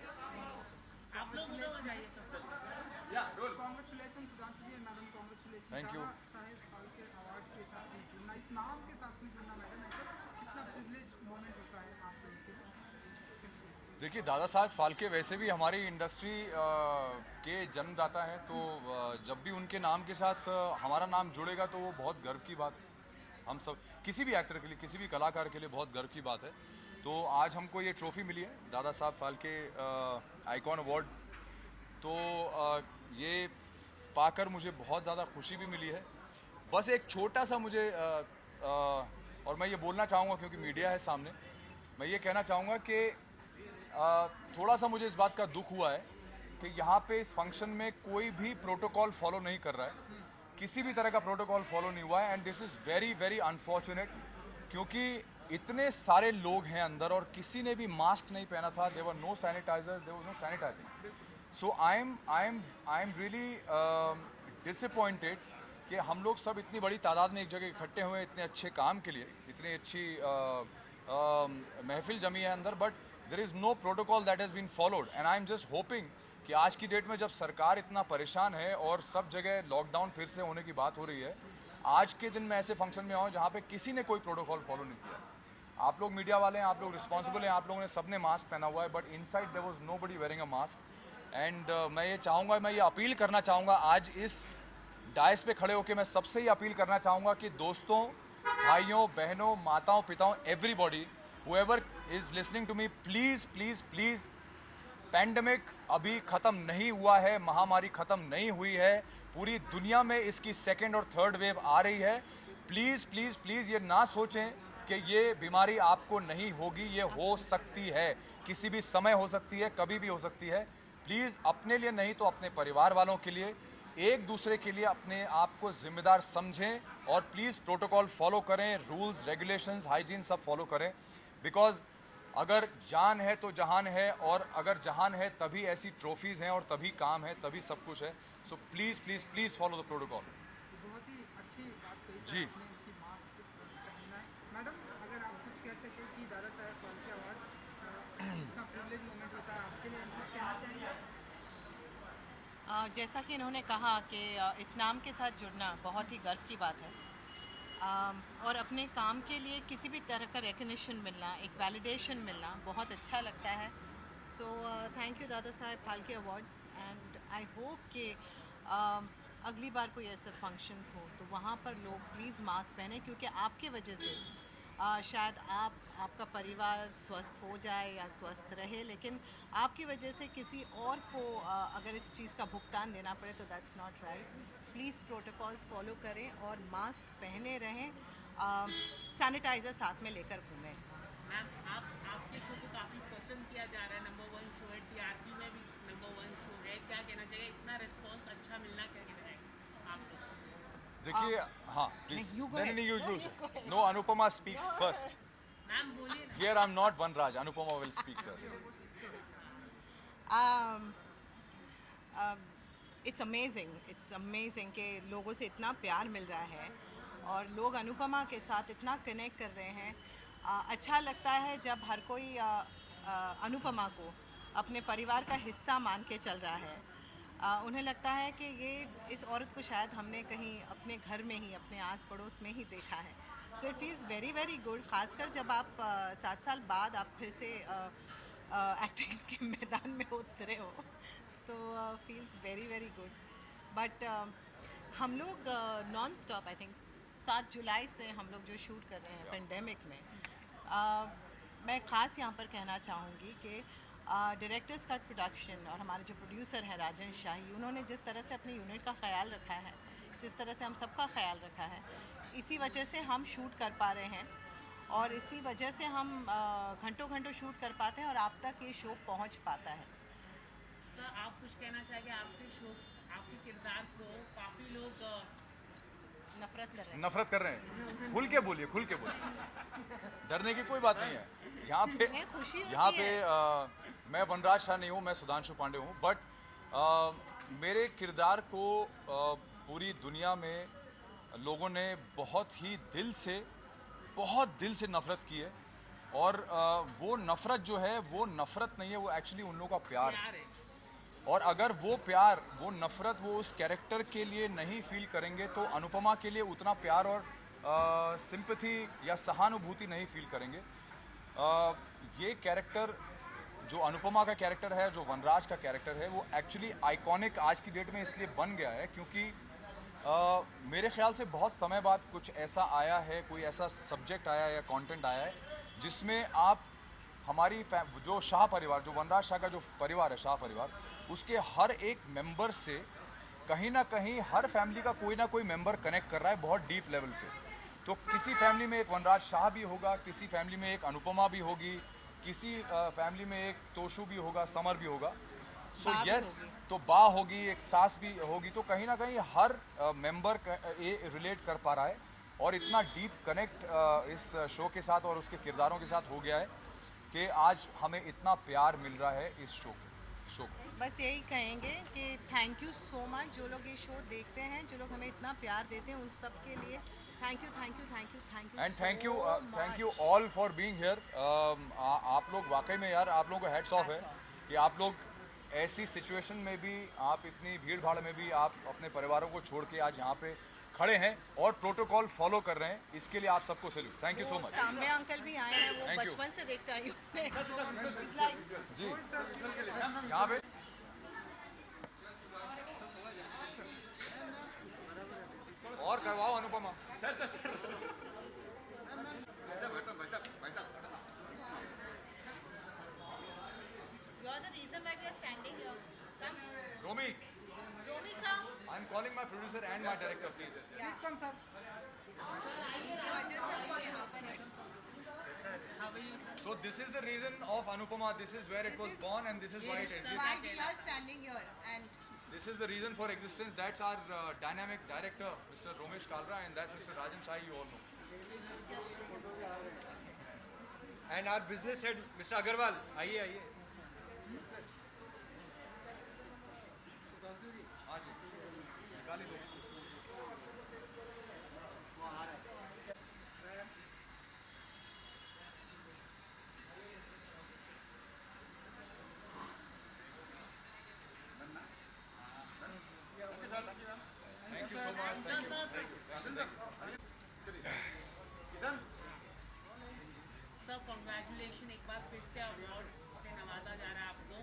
आप लोग उधर जाइए. Congratulations Sudhanshu ji, madam congratulations. Thank you. दादा साहेब फाल्के अवार्ड के साथ में जुड़ना, इस नाम के साथ में जुड़ना मैडम, कितना प्रिविलेज मोमेंट होता है आप लोगों के लिए? देखिए दादा साहब फाल्के वैसे भी हमारी इंडस्ट्री के जन्मदाता हैं, तो जब भी उनके नाम के साथ हमारा नाम जुड़ेगा तो वो बहुत गर्व की बात है. हम सब किसी भी एक्टर के लिए, किसी भी कलाकार के लिए बहुत गर्व की बात है. तो आज हमको ये ट्रॉफ़ी मिली है दादा साहब फाल्के आइकॉन अवार्ड. तो ये पाकर मुझे बहुत ज़्यादा खुशी भी मिली है. बस एक छोटा सा मुझे और मैं ये बोलना चाहूँगा क्योंकि मीडिया है सामने, मैं ये कहना चाहूँगा कि थोड़ा सा मुझे इस बात का दुख हुआ है कि यहाँ पे इस फंक्शन में कोई भी प्रोटोकॉल फॉलो नहीं कर रहा है. किसी भी तरह का प्रोटोकॉल फॉलो नहीं हुआ है and this is very very unfortunate, क्योंकि इतने सारे लोग हैं अंदर और किसी ने भी मास्क नहीं पहना था. There were no sanitizers, there was no sanitizing. So I am really disappointed कि हम लोग सब इतनी बड़ी तादाद में एक जगह इकट्ठे हुए इतने अच्छे काम के लिए, इतनी अच्छी महफिल जमी है अंदर, but there is no protocol that has been followed. And I am just hoping कि आज की डेट में जब सरकार इतना परेशान है और सब जगह लॉकडाउन फिर से होने की बात हो रही है, आज के दिन मैं ऐसे फंक्शन में आऊँ जहाँ पे किसी ने कोई प्रोटोकॉल फॉलो नहीं किया. आप लोग मीडिया वाले हैं, आप लोग रिस्पॉन्सिबल हैं, आप लोगों ने सबने मास्क पहना हुआ है, but inside there was nobody wearing a mask. And मैं ये चाहूँगा, मैं ये अपील करना चाहूँगा आज इस डायस पे खड़े होकर, मैं सबसे ही अपील करना चाहूँगा कि दोस्तों, भाइयों, बहनों, माताओं, पिताओं, everybody whoever is listening to me, please please please, pandemic अभी ख़त्म नहीं हुआ है, महामारी ख़त्म नहीं हुई है, पूरी दुनिया में इसकी सेकेंड और थर्ड वेव आ रही है. प्लीज़ प्लीज़ प्लीज़ ये ना सोचें कि ये बीमारी आपको नहीं होगी, ये हो सकती है, किसी भी समय हो सकती है, कभी भी हो सकती है. प्लीज़ अपने लिए नहीं तो अपने परिवार वालों के लिए, एक दूसरे के लिए अपने आप को जिम्मेदार समझें और प्लीज़ प्रोटोकॉल फॉलो करें, रूल्स, रेगुलेशंस, हाइजीन सब फॉलो करें. बिकॉज अगर जान है तो जहान है, और अगर जहान है तभी ऐसी ट्रॉफीज़ हैं और तभी काम है, तभी सब कुछ है. So please please please follow the protocol. बहुत ही अच्छी बात कही जी. कि मास्क पहनना है. मैडम, अगर आप कुछ कह सकें कि दादा साहेब फाल्के अवार्ड इतना प्रिविलेज मोमेंट होता है आपके लिए, कुछ कहना चाहेंगे? जैसा कि इन्होंने कहा कि इस नाम के साथ जुड़ना बहुत ही गर्व की बात है, और अपने काम के लिए किसी भी तरह का रिकग्निशन मिलना, एक वैलिडेशन मिलना बहुत अच्छा लगता है. सो thank you Dada Saheb Phalke awards, and I hope कि अगली बार कोई ऐसे फंक्शंस हो तो वहाँ पर लोग प्लीज़ मास्क पहने, क्योंकि आपके वजह से शायद आपका परिवार स्वस्थ हो जाए या स्वस्थ रहे, लेकिन आपकी वजह से किसी और को अगर इस चीज़ का भुगतान देना पड़े तो that's not right. Please protocols follow करें और मास्क पहने रहें, सैनिटाइज़र साथ में लेकर घूमें. मैम, आपके शो को काफ़ी पसंद किया जा रहा है, नंबर 1 शो है, टीआरपी में भी नंबर 1 शो है, क्या कहना चाहिए, इतना रिस्पॉन्स अच्छा मिलना क्या कहना है आप लोग? देखिए, हाँ प्लीज, नहीं you know, Anupama speaks first. Ma'am बोलिए ना. Here I am not Vanraj, Anupama will speak first. It's amazing कि लोगों से इतना प्यार मिल रहा है और लोग अनुपमा के साथ इतना कनेक्ट कर रहे हैं. अच्छा लगता है जब हर कोई अनुपमा को अपने परिवार का हिस्सा मान के चल रहा है. उन्हें लगता है कि ये इस औरत को शायद हमने कहीं अपने घर में ही, अपने आस पड़ोस में ही देखा है. So it feels very very good, ख़ासकर जब आप 7 साल बाद आप फिर से एक्टिंग के मैदान में उतरे हो, तो feels very very good. But हम लोग नॉन स्टॉप, आई थिंक 7 जुलाई से हम लोग जो शूट कर रहे हैं पेंडेमिक में, मैं ख़ास यहाँ पर कहना चाहूँगी कि डायरेक्टर्स कट प्रोडक्शन और हमारे जो प्रोड्यूसर हैं राजन शाही, उन्होंने जिस तरह से अपने यूनिट का ख्याल रखा है, जिस तरह से हम सबका ख्याल रखा है, इसी वजह से हम शूट कर पा रहे हैं और इसी वजह से हम घंटों घंटों शूट कर पाते हैं और आप तक ये शो पहुंच पाता है। तो आप कुछ कहना चाहेंगे आपके शो, आपके किरदार को काफ़ी लोग नफरत कर रहे हैं। खुल के बोलिए, खुल के बोलिए, डरने की कोई बात नहीं है। यहाँ पे मैं वनराज शाह नहीं हूँ, मैं सुधांशु पांडे हूँ, बट मेरे किरदार को पूरी दुनिया में लोगों ने बहुत दिल से नफ़रत की है और वो नफ़रत जो है वो नफ़रत नहीं है, वो एक्चुअली उन लोगों का प्यार है। और अगर वो प्यार, वो नफ़रत वो उस कैरेक्टर के लिए नहीं फील करेंगे तो अनुपमा के लिए उतना प्यार और सिंपैथी या सहानुभूति नहीं फील करेंगे। ये कैरेक्टर जो अनुपमा का कैरेक्टर है, जो वनराज का कैरेक्टर है, वो एक्चुअली आइकॉनिक आज की डेट में इसलिए बन गया है क्योंकि मेरे ख्याल से बहुत समय बाद कुछ ऐसा आया है, कोई ऐसा सब्जेक्ट आया है या कंटेंट आया है जिसमें आप हमारी जो शाह परिवार, जो वनराज शाह का जो परिवार है, शाह परिवार, उसके हर एक मेंबर से कहीं ना कहीं हर फैमिली का कोई ना कोई मेंबर कनेक्ट कर रहा है बहुत डीप लेवल पे। तो किसी फैमिली में एक वनराज शाह भी होगा, किसी फैमिली में एक अनुपमा भी होगी, किसी फैमिली में एक तोशु भी होगा, समर भी होगा, सो यस, तो बा होगी, एक सास भी होगी। तो कहीं ना कहीं हर मेंबर रिलेट कर पा रहा है और इतना डीप कनेक्ट इस शो के साथ और उसके किरदारों के साथ हो गया है कि आज हमें इतना प्यार मिल रहा है इस शो को। बस यही कहेंगे कि थैंक यू सो मच, जो लोग ये शो देखते हैं, जो लोग हमें इतना प्यार देते हैं, उन सब के लिए thank you, thank you, thank you, thank you and thank you all for being here. आप लोग वाकई में यार, आप लोगों को हैट्स ऑफ है कि आप लोग ऐसी सिचुएशन में भी, आप इतनी भीड़ भाड़ में भी आप अपने परिवारों को छोड़ के आज यहाँ पे खड़े हैं और प्रोटोकॉल फॉलो कर रहे हैं, इसके लिए आप सबको salute. Thank you so much. तांबे अंकल भी आए हैं, वो बचपन से देखते आई हूँ जी, यहाँ पे और करवाओ Anupama. You are the reason why we are standing here. Come. Romi, sir. I am calling my producer and my director, please. Please come, sir. So this is the reason of Anupama. This is where it was born, and this is why it exists. Why we are standing here, and This is the reason for existence. That's our dynamic director, Mr. Romesh Kalra, and that's Mr. Rajan Shai, you all know. And our business head, Mr. Agarwal. आइए आइए। हाँ जी, निकाली दो। Thank you so much. Thank you. Kishan sir, congratulation, एक बार फिर से award से नवाजा जा रहा है आपको।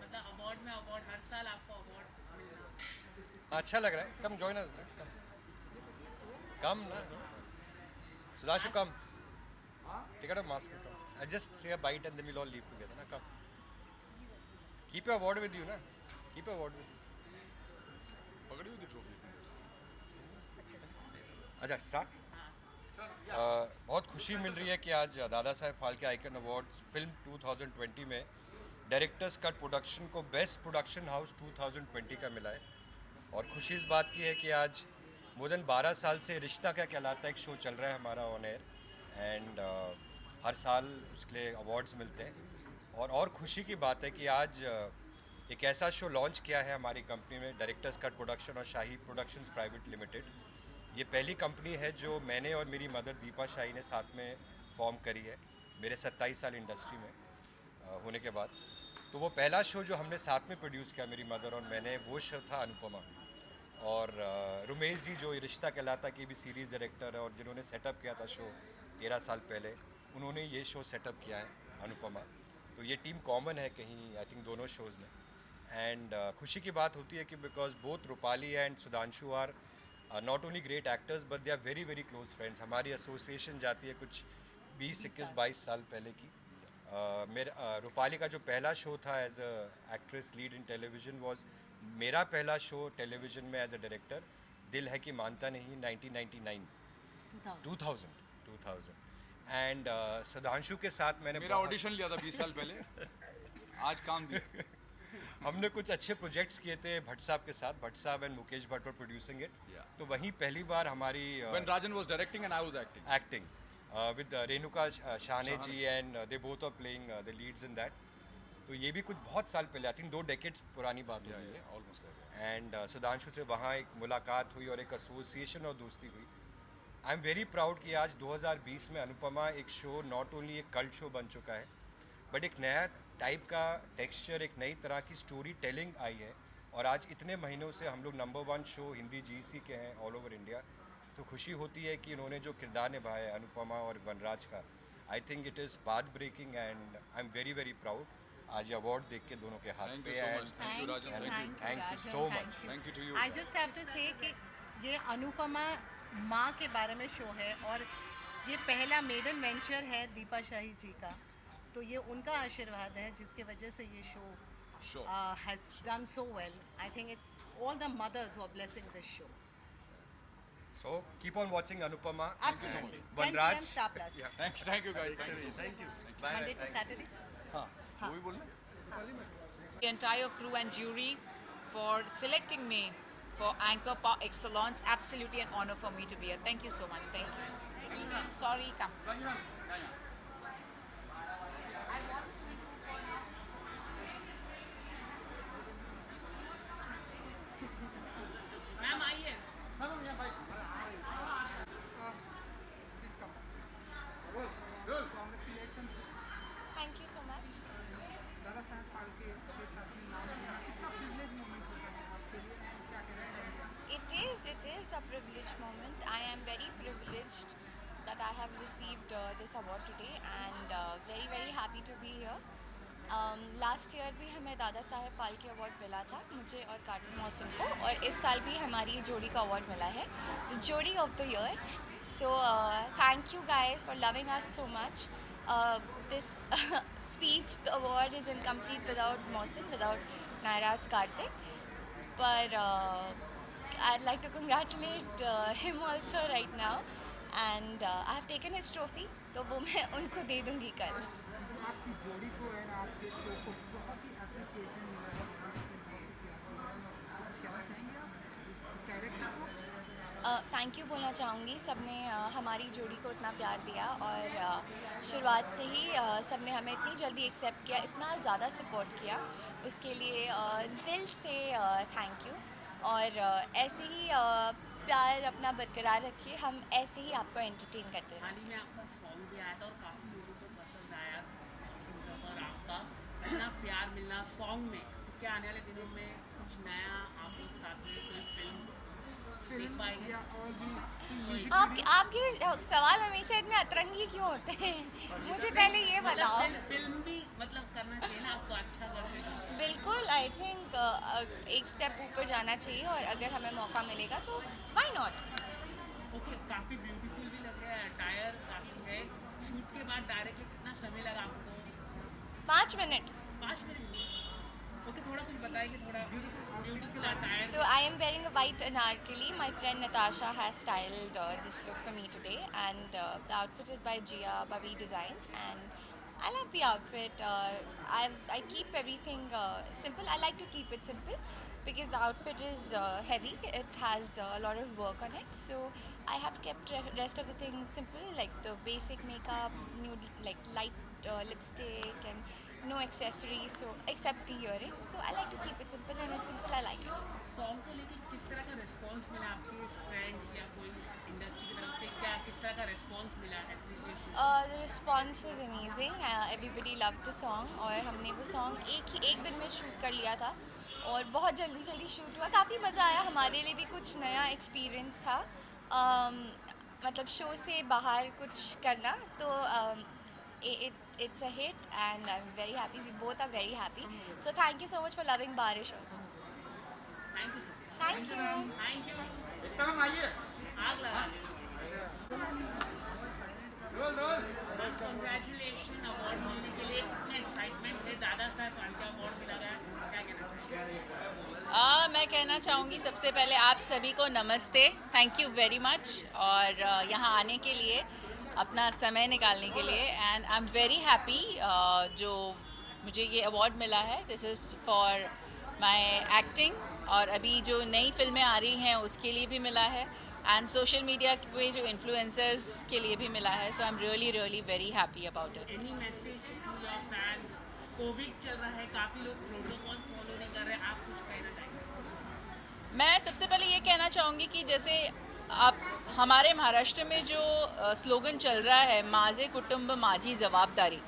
मतलब अवार्ड में अवार्ड, हर साल आपको अवार्ड मिलना अच्छा लग रहा है। कम जॉइन अस, कम ना Sudhanshu, come take out mask, come I just say a bite and then we'll all leave together ना। Come, keep your award with you ना, keep your award with you. पकड़ी हुई थी trophy. अच्छा start. बहुत खुशी मिल रही है कि आज दादा Saheb Phalke icon award film 2020 में डायरेक्टर्स कट प्रोडक्शन को बेस्ट प्रोडक्शन हाउस 2020 का मिला है। और खुशी इस बात की है कि आज मोर देन 12 साल से रिश्ता क्या कहलाता है एक शो चल रहा है हमारा ऑन एयर, एंड हर साल उसके लिए अवार्ड्स मिलते हैं। और खुशी की बात है कि आज एक ऐसा शो लॉन्च किया है हमारी कंपनी में, डायरेक्टर्स कट प्रोडक्शन और शाही प्रोडक्शंस प्राइवेट लिमिटेड। ये पहली कंपनी है जो मैंने और मेरी मदर दीपा शाही ने साथ में फॉर्म करी है मेरे 27 साल इंडस्ट्री में होने के बाद। तो वो पहला शो जो हमने साथ में प्रोड्यूस किया मेरी मदर और मैंने, वो शो था अनुपमा। और रुमेश जी जो रिश्ता कहलाता की भी सीरीज़ डायरेक्टर है और जिन्होंने सेटअप किया था शो 13 साल पहले, उन्होंने ये शो सेटअप किया है अनुपमा। तो ये टीम कॉमन है कहीं आई थिंक दोनों शोज़ में। एंड खुशी की बात होती है कि because both Rupali and Sudhanshu are not only great actors but they are very very close friends. हमारी एसोसिएशन जाती है कुछ 20, 21, 22 साल पहले की, मेरा रूपाली का जो पहला शो था as a actress lead in television was मेरा पहला शो टेलीविज़न में एज अ डायरेक्टर, दिल है कि मानता नहीं, 1999 2000 एंड सुधांशु के साथ मैंने मेरा ऑडिशन लिया था 20 साल पहले, आज काम दिया। हमने कुछ अच्छे प्रोजेक्ट्स किए थे भट्ट साहब के साथ, भट्ट साहब and Mukesh Bhatt were producing it, तो वहीं पहली बार हमारी When Rajan was directing and I was acting with Renuka Shahane ji and they both are playing the leads in that. तो ये भी कुछ बहुत साल पहले, आई थिंक 2 decades पुरानी बात हुई है ऑलमोस्ट। एंड सुधांशु से वहाँ एक मुलाकात हुई और एक एसोसिएशन और दोस्ती हुई। आई एम वेरी प्राउड कि आज 2020 में अनुपमा एक शो नॉट ओनली एक कल्ट शो बन चुका है, बट एक नया टाइप का टेक्सचर, एक नई तरह की स्टोरी टेलिंग आई है, और आज इतने महीनों से हम लोग नंबर 1 शो हिंदी GC के हैं ऑल ओवर इंडिया। तो खुशी होती है कि उन्होंने जो किरदार निभाया है अनुपमा और वनराज का, I think it is path breaking and I am very very proud आज अवार्ड देख के दोनों के हाथ पे। Thank you Rajan, thank you so much. Thank you to you. I just have to say कि ये अनुपमा माँ के बारे में शो है और ये पहला मेडन वेंचर है दीपा शाही जी का, तो ये उनका आशीर्वाद है जिसके वजह से ये show has done so well. I think it's all the mothers who are blessing this show. So keep on watching Anupama. Thank you so much. Vanraj. Star Plus. Thank you guys. Thank you so much. Thank you. Monday to Saturday. हाँ, वो भी बोलना। The entire crew and jury for selecting me for Anchor par excellence. Absolutely an honor for me to be here. Thank you so much. Thank you. Sweetie, sorry, come. Ma'am आइए। Congratulations. Thank you so much. Dada Saheb Phalke के साथ में नाम लेना कितना privilege moment होता है आपके लिए, क्या कहना चाहेंगे? It is a privileged moment. I am very privileged that I have received this award today and very very happy to be here. Last year भी हमें दादा साहेब फाल्के अवार्ड मिला था, मुझे और कार्टून मोहसिन को, और इस साल भी हमारी जोड़ी का अवार्ड मिला है, द जोड़ी of the year. So thank you guys for loving us so much. This speech, the award is incomplete without Mohsin, without नायराज कार्तिक, पर I'd like to congratulate him also right now and I have taken his trophy, तो वो मैं उनको दे दूँगी कल। आपकी जोड़ी को है ना, आपके शो को बहुत ही अप्रिसिएशन मिला है, कुछ कहना चाहेंगे आप इस कैरेक्टर को? थैंक यू बोलना चाहूँगी। सबने हमारी जोड़ी को इतना प्यार दिया और शुरुआत से ही सबने हमें इतनी जल्दी एक्सेप्ट किया, इतना ज़्यादा सपोर्ट किया, उसके लिए दिल से थैंक यू। और ऐसे ही प्यार अपना बरकरार रखिए, हम ऐसे ही आपको एंटरटेन करते हैं। हाल ही में आपका सॉन्ग भी आया था और काफ़ी लोगों को पसंद आया और आपका इतना प्यार मिलना सॉन्ग में, क्या आने वाले दिनों में कुछ नया आप लोग साथ में कोई फिल्म देख पाएंगे? आपके सवाल हमेशा इतने अतरंगी क्यों होते हैं? मुझे पहले ये बताओ। फिल्म भी मतलब करना चाहिए ना, आपको अच्छा करते हैं। बिल्कुल, आई थिंक एक स्टेप ऊपर जाना चाहिए और अगर हमें मौका मिलेगा तो व्हाई नॉट। ओके, काफ़ी ब्यूटीफुल भी लग रहा है, अटायर काफ़ी है। शूट के बाद डायरेक्टली कितना समय लगा आपको? 5 मिनट। 5 मिनट। ओके, थोड़ा कुछ बताइए, थोड़ा beautiful attire. So I am wearing a white anarkali. My friend Natasha has styled this look for me today, and the outfit is by Gia Babi Designs, and I love the outfit. I keep everything simple. I like to keep it simple because the outfit is heavy. It has a lot of work on it, so I have kept rest of the things simple, like the basic makeup, nude, like light lipstick, and no accessories, so except the earrings. So I like to keep it simple, and it's simple. I like it. Song को लेके किस तरह का response मिला आपके friends या कोई industry की तरफ से, क्या किस तरह का रिस्पांस मिला appreciation? The response was amazing. Everybody loved the song, और हमने वो सॉन्ग एक दिन में शूट कर लिया था और बहुत जल्दी शूट हुआ। काफ़ी मज़ा आया, हमारे लिए भी कुछ नया एक्सपीरियंस था, मतलब शो से बाहर कुछ करना, तो it's a hit and I'm very happy. We both are very happy. So thank you so much for loving Barish also. Thank you. एकदम आइए। आग लगा कंग्रेचुलेशन अवार्ड मिलने के लिए कितना एक्साइटमेंट है, दादा साहब फाल्के अवार्ड मिला गया, क्या कहना चाहिए? मैं कहना चाहूँगी सबसे पहले आप सभी को नमस्ते, थैंक यू वेरी मच और यहाँ आने के लिए, अपना समय निकालने के लिए, and I am very happy जो मुझे ये अवार्ड मिला है. This is for my acting और अभी जो नई फिल्में आ रही हैं उसके लिए भी मिला है, एंड सोशल मीडिया पे जो इन्फ्लुएंसर्स के लिए भी मिला है. So I am really really very happy about it. Any message to your fans? COVID चल रहा है, काफ़ी लोग प्रोटोकॉल फॉलो नहीं कर रहे, आप कुछ कहना चाहेंगे? मैं सबसे पहले ये कहना चाहूँगी कि जैसे आप हमारे महाराष्ट्र में जो स्लोगन चल रहा है, माझे कुटुंब माझी जवाबदारी,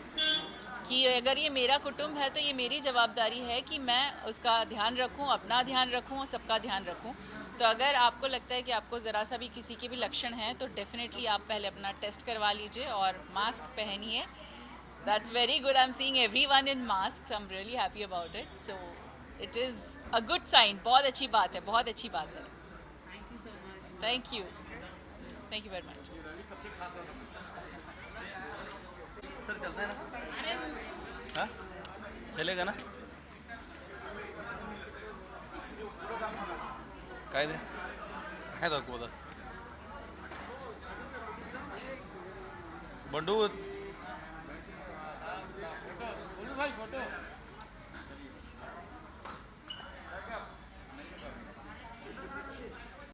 कि अगर ये मेरा कुटुंब है तो ये मेरी जवाबदारी है कि मैं उसका ध्यान रखूं, अपना ध्यान रखूं और सबका ध्यान रखूं. तो अगर आपको लगता है कि आपको ज़रा सा भी किसी के भी लक्षण हैं तो डेफिनेटली आप पहले अपना टेस्ट करवा लीजिए और मास्क पहनिए. That's very good. I am seeing everyone in mask. I am really happy about it. So it is a good sign. बहुत अच्छी बात है, बहुत अच्छी बात है. Thank you very much. Sir चलता है ना? हाँ चलेगा ना? काय दे काय दाखवू आता बंडू